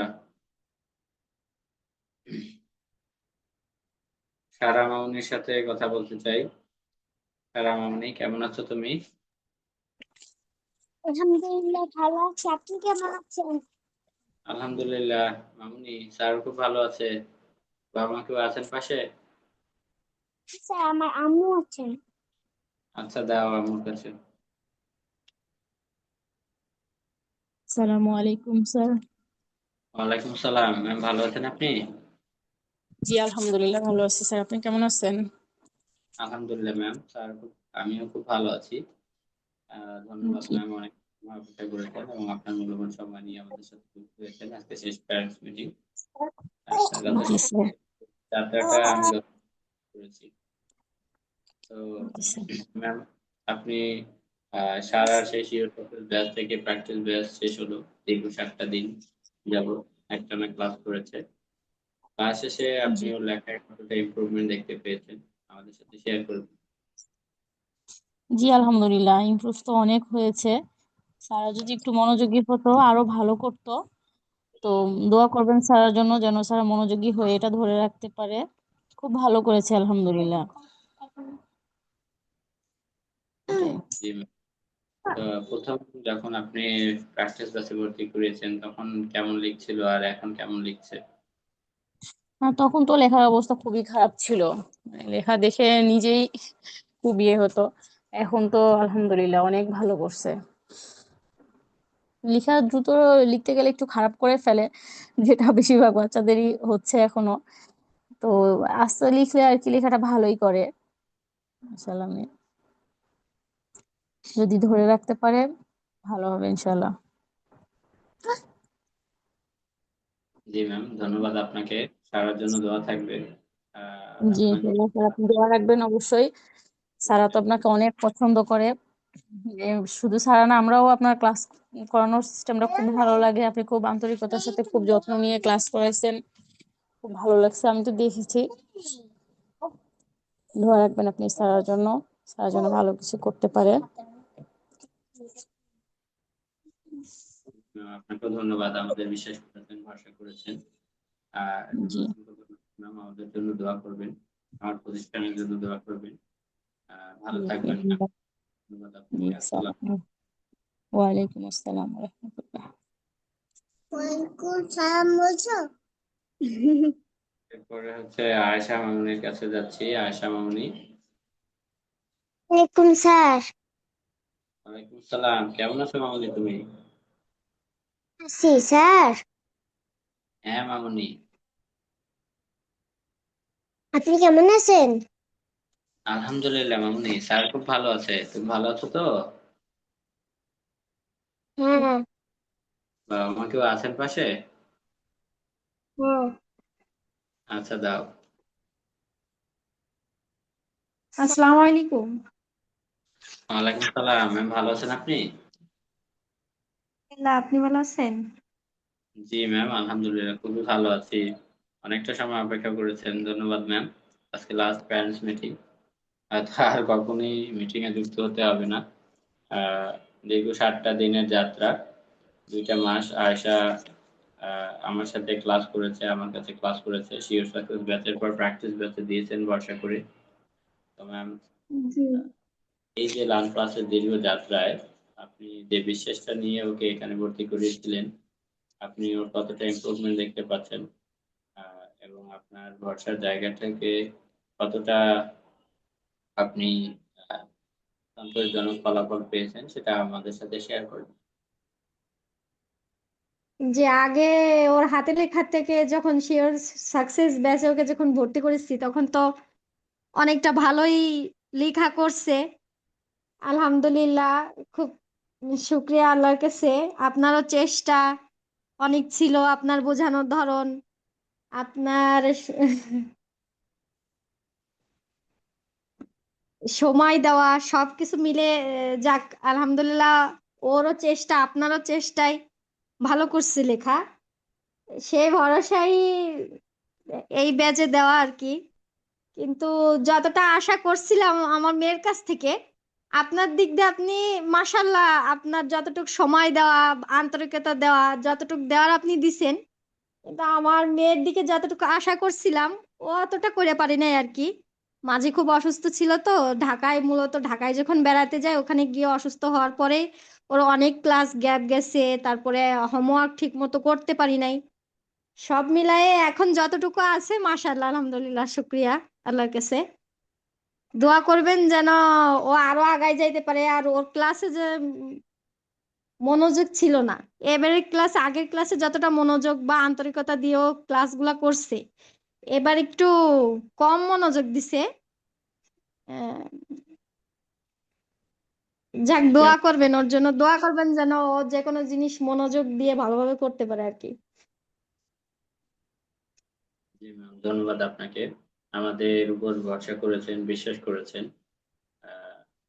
সারা মামুনির সাথে কথা বলতে চাই। সারা মামুনি, কেমন আছো তুমি? আলহামদুলিল্লাহ ভালো আছি, আপনি কেমন আছেন? আলহামদুলিল্লাহ মামুনি, স্যার খুব ভালো আছে। বাবা মা কেউ আছেন পাশে? স্যার আমার আম্মু আছেন। আচ্ছা, দাও আমার কাছে। আসসালামু আলাইকুম স্যার। ওয়ালাইকুম সালাম ম্যাম, ভালো আছেন আপনি? জি আলহামদুলিল্লাহ ভালো আছি স্যার, আপনি কেমন আছেন? আলহামদুলিল্লাহ ম্যাম, আমিও খুব ভালো আছি। ধন্যবাদ জি ম্যাম, অনেক সময় অপেক্ষা করেছেন এবং আপনার মূল্যবান সময় নিয়ে আমাদের সাথে যুক্ত হয়েছেন। আজকে শেষ প্যারেন্টস মিটিং। গত জি স্যার। যাত্রাটা আমি করেছি। তো জি স্যার। ম্যাম, আপনি সারার সেই শিওর ব্যাচ থেকে প্র্যাকটিস ব্যাচ শেষ হলো, দীর্ঘ 7টা দিন যাবত একটানা ক্লাস করেছে। ক্লাস শেষে আপনি জি ওর লেখায় কতটা ইমপ্রুভমেন্ট দেখতে পেয়েছেন আমাদের সাথে শেয়ার করবেন? জি আলহামদুলিল্লাহ ইমপ্রুভ তো অনেক হয়েছে। স্যার যদি একটু মনোযোগী হতো আরো ভালো করতো। তো দোয়া করবেন স্যারের জন্য যেন স্যার মনোযোগী হয়ে এটা ধরে রাখতে পারে। খুব ভালো করেছে আলহামদুলিল্লাহ। এটাই। জি ম্যাম। তো প্রথম যখন আপনি প্র্যাকটিস ব্যাচে ভর্তি করিয়েছেন তখন কেমন লিখছিল আর এখন কেমন লিখছে? আর তখন তো লেখার অবস্থা খুবই খারাপ ছিল, লেখা দেখে নিজেই খুব ইয়ে হতো। এখন তো আলহামদুলিল্লাহ অনেক ভালো করছে। লেখা দ্রুত লিখতে গেলে একটু খারাপ করে ফেলে, যেটা বেশিরভাগ বাচ্চাদেরই হচ্ছে এখনো। তো আস্তে লিখলে আর কি লেখাটা ভালোই করে। ইনশাল্লাহ যদি ধরে রাখতে পারে ভালো হবে ইনশাল্লাহ। জি ম্যাম, ধন্যবাদ আপনাকে। সারার জন্য দোয়া থাকবে। জি আপনাকে ইনশাল্লাহ স্যার, আপনি দোয়া রাখবেন অবশ্যই। স্যারা তো আপনাকে অনেক পছন্দ করে। এ, শুধু স্যারা না, আমরাও আপনার ক্লাস করানোর সিস্টেমটা খুব ভালো লাগে। আপনি খুব আন্তরিকতার সাথে খুব যত্ন নিয়ে ক্লাস করাইছেন, খুব ভালো লাগছে, আমি তো দেখেছি। দোয়া রাখবেন আপনি স্যারের জন্য, স্যারের জন্য ভালো কিছু করতে পারে। আপনাকেও ধন্যবাদ, আমাদের বিশ্বাস করেছেন, ভরসা করেছেন। এজন্য জি অসংখ্য ধন্যবাদ ম্যাম। আমাদের জন্য দোয়া করবেন, আমার প্রতিষ্ঠানের জন্য দোয়া করবেন। ভালো জি থাকবেন ম্যাম। ধন্যবাদ জি আপনাকে। আসসালাম। সালাম। ওয়ালাইকুম আসসালাম ওয়া রাহমাতুল্লাহ। এরপরে হচ্ছে আয়েশা মামুনির কাছে যাচ্ছি। আয়েশা মামুনি। ওয়ালাইকুম স্যার। ওয়ালাইকুম আসসালাম। কেমন আছো মামুনি তুমি? আছি স্যার। হ্যাঁ মামুনি। আপনি কেমন আছেন? আলহামদুলিল্লাহ মামুনি, স্যার খুব ভালো আছে। তুমি ভালো আছো তো? হ্যাঁ। বাবা মা কেউ আছেন পাশে? হ্যাঁ। আচ্ছা দাও। আসসালামু আলাইকুম। ওয়ালাইকুম আসসালাম। ম্যাম ভালো আছেন আপনি? আলহামদুলিল্লাহ, আপনি ভালো আছেন? জি ম্যাম, আলহামদুলিল্লাহ খুবই ভালো আছি। অনেকটা সময় অপেক্ষা করেছেন, ধন্যবাদ ম্যাম। আজকে লাস্ট প্যারেন্টস মিটিং, আর কখনোই মিটিং এ যুক্ত হতে হবে না। দীর্ঘ 7টা দিনের যাত্রা, 2টা মাস আয়েশা আমার সাথে ক্লাস করেছে, আমার কাছে ক্লাস করেছে। শিওর সাকসেস ব্যাচের পর প্র্যাকটিস ব্যাচে দিয়েছেন ভরসা করে। তো ম্যাম, জি এই যে লার্ন ক্লাসের দীর্ঘ যাত্রায় আপনি যে বিশ্বাসটা নিয়ে ওকে এখানে ভর্তি করিয়েছিলেন, আপনি ওর কতটা ইমপ্রুভমেন্ট দেখতে পাচ্ছেন, এবং আপনার ভরসার জায়গা থেকে কতটা আপনি আহ, সন্তোষজনক ফলাফল পেয়েছেন, সেটা আমাদের সাথে শেয়ার করবেন। যে আগে ওর হাতে লেখার থেকে যখন শিওর সাকসেস ব্যাচে ওকে যখন ভর্তি করেছি তখন তো অনেকটা ভালোই লেখা করছে। আলহামদুলিল্লাহ, খুব শুক্রিয়া আল্লাহর কাছে। আপনারও চেষ্টা অনেক ছিল, আপনার বোঝানোর ধরন, আপনার সময় দেওয়া সবকিছু মিলে যাক আলহামদুলিল্লাহ, ওরও চেষ্টা আপনারও চেষ্টায় ভালো করছে লেখা। সেই ভরসাই এই ব্যাচে দেওয়া আর কি। কিন্তু যতটা আশা করছিলাম আমার মেয়ের কাছ থেকে, আপনার দিক দিয়ে আপনি মাশাল্লাহ, আপনার যতটুকু সময় দেওয়া, আন্তরিকতা দেওয়া, যতটুকু দেওয়ার আপনি দিছেন, কিন্তু আমার মেয়ের দিকে যতটুকু আশা করছিলাম ও অতটা করে পারি নাই আর কি। মাঝে খুব অসুস্থ ছিল তো, ঢাকায়, মূলত ঢাকায় যখন বেড়াতে যায় ওখানে গিয়ে অসুস্থ হওয়ার পরে ওর অনেক ক্লাস গ্যাপ গেছে, তারপরে হোমওয়ার্ক ঠিক মতো করতে পারি নাই। সব মিলায়ে এখন যতটুকু আছে মাশাআল্লাহ আলহামদুলিল্লাহ, শুক্রিয়া আল্লাহর কাছে। দোয়া করবেন যেন ও আরো আগায় যাইতে পারে। আর ওর ক্লাসে যে মনোযোগ ছিল না, এবারে ক্লাস, আগের ক্লাসে যতটা মনোযোগ বা আন্তরিকতা দিয়েও ক্লাসগুলা করছে, এবার একটু কম মনোযোগ দিছে। আহ, যাক, দোয়া করবেন ওর জন্য, দোয়া করবেন যেন ও যে কোনো জিনিস মনোযোগ দিয়ে ভালোভাবে করতে পারে আর কি। জি ম্যাম, ধন্যবাদ আপনাকে। আমাদের উপর ভরসা করেছেন, বিশ্বাস করেছেন।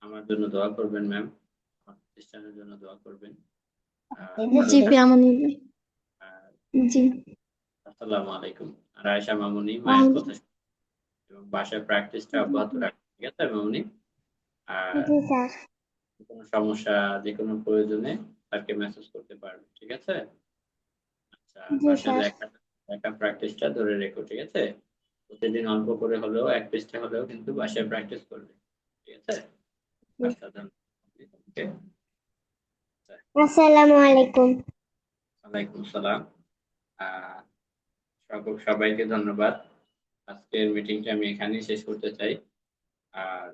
আমার জন্য দোয়া করবেন ম্যাম, আমার প্রতিষ্ঠানের জন্য দোয়া করবেন। ভালো জি থাকবেন। পিয়ামনি, জি। আসসালামু আলাইকুম। আর আয়েশা মামুনি, মায়ের কথা শুনুন এবং বাসায় প্র্যাকটিসটা অব্যাহত রাখবেন, ঠিক আছে মামুনি? আর জি স্যার। কোনো সমস্যা, যে কোনো প্রয়োজনে তাকে মেসেজ করতে পারবে, ঠিক আছে? আচ্ছা, জি বাসায় স্যার। লেখা প্র্যাকটিসটা ধরে রেখো, ঠিক আছে? প্রতিদিন অল্প করে হলেও, 1 পৃষ্ঠা হলেও কিন্তু বাসায় প্র্যাকটিস করবে, ঠিক আছে? আচ্ছা, ধন্যবাদ। ওকে। আসসালামু আলাইকুম। ওয়ালাইকুম আসসালাম। সবাইকে ধন্যবাদ। আজকের মিটিংটা আমি এখানেই শেষ করতে চাই। আর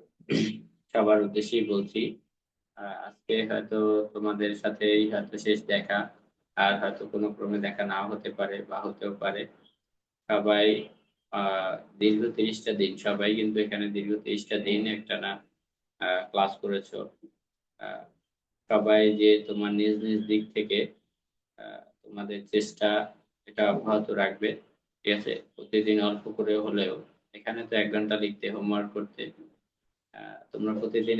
সবার উদ্দেশ্যেই বলছি, আজকে হয়তো তোমাদের সাথেই হয়তো শেষ দেখা, আর হয়তো কোনো ক্রমে দেখা নাও হতে পারে বা হতেও পারে। সবাই আহ দীর্ঘ 30টা দিন, সবাই কিন্তু এখানে দীর্ঘ 30টা দিন একটানা ক্লাস করেছো। আহ, সবাই যে তোমার নিজ নিজ দিক থেকে তোমাদের চেষ্টা এটা অব্যাহত রাখবে, ঠিক আছে? প্রতিদিন অল্প করে হলেও, এখানে তো 1 ঘন্টা লিখতে, হোমওয়ার্ক করতে, তোমরা প্রতিদিন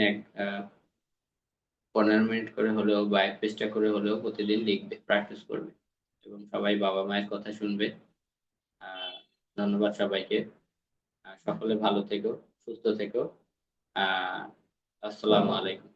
15 মিনিট করে হলেও বা 1 পৃষ্ঠা করে হলেও প্রতিদিন লিখবে, প্র্যাকটিস করবে এবং সবাই বাবা মায়ের কথা শুনবে। ধন্যবাদ সবাইকে। সকলে ভালো থেকো, সুস্থ থেকো। আসসালামু আলাইকুম।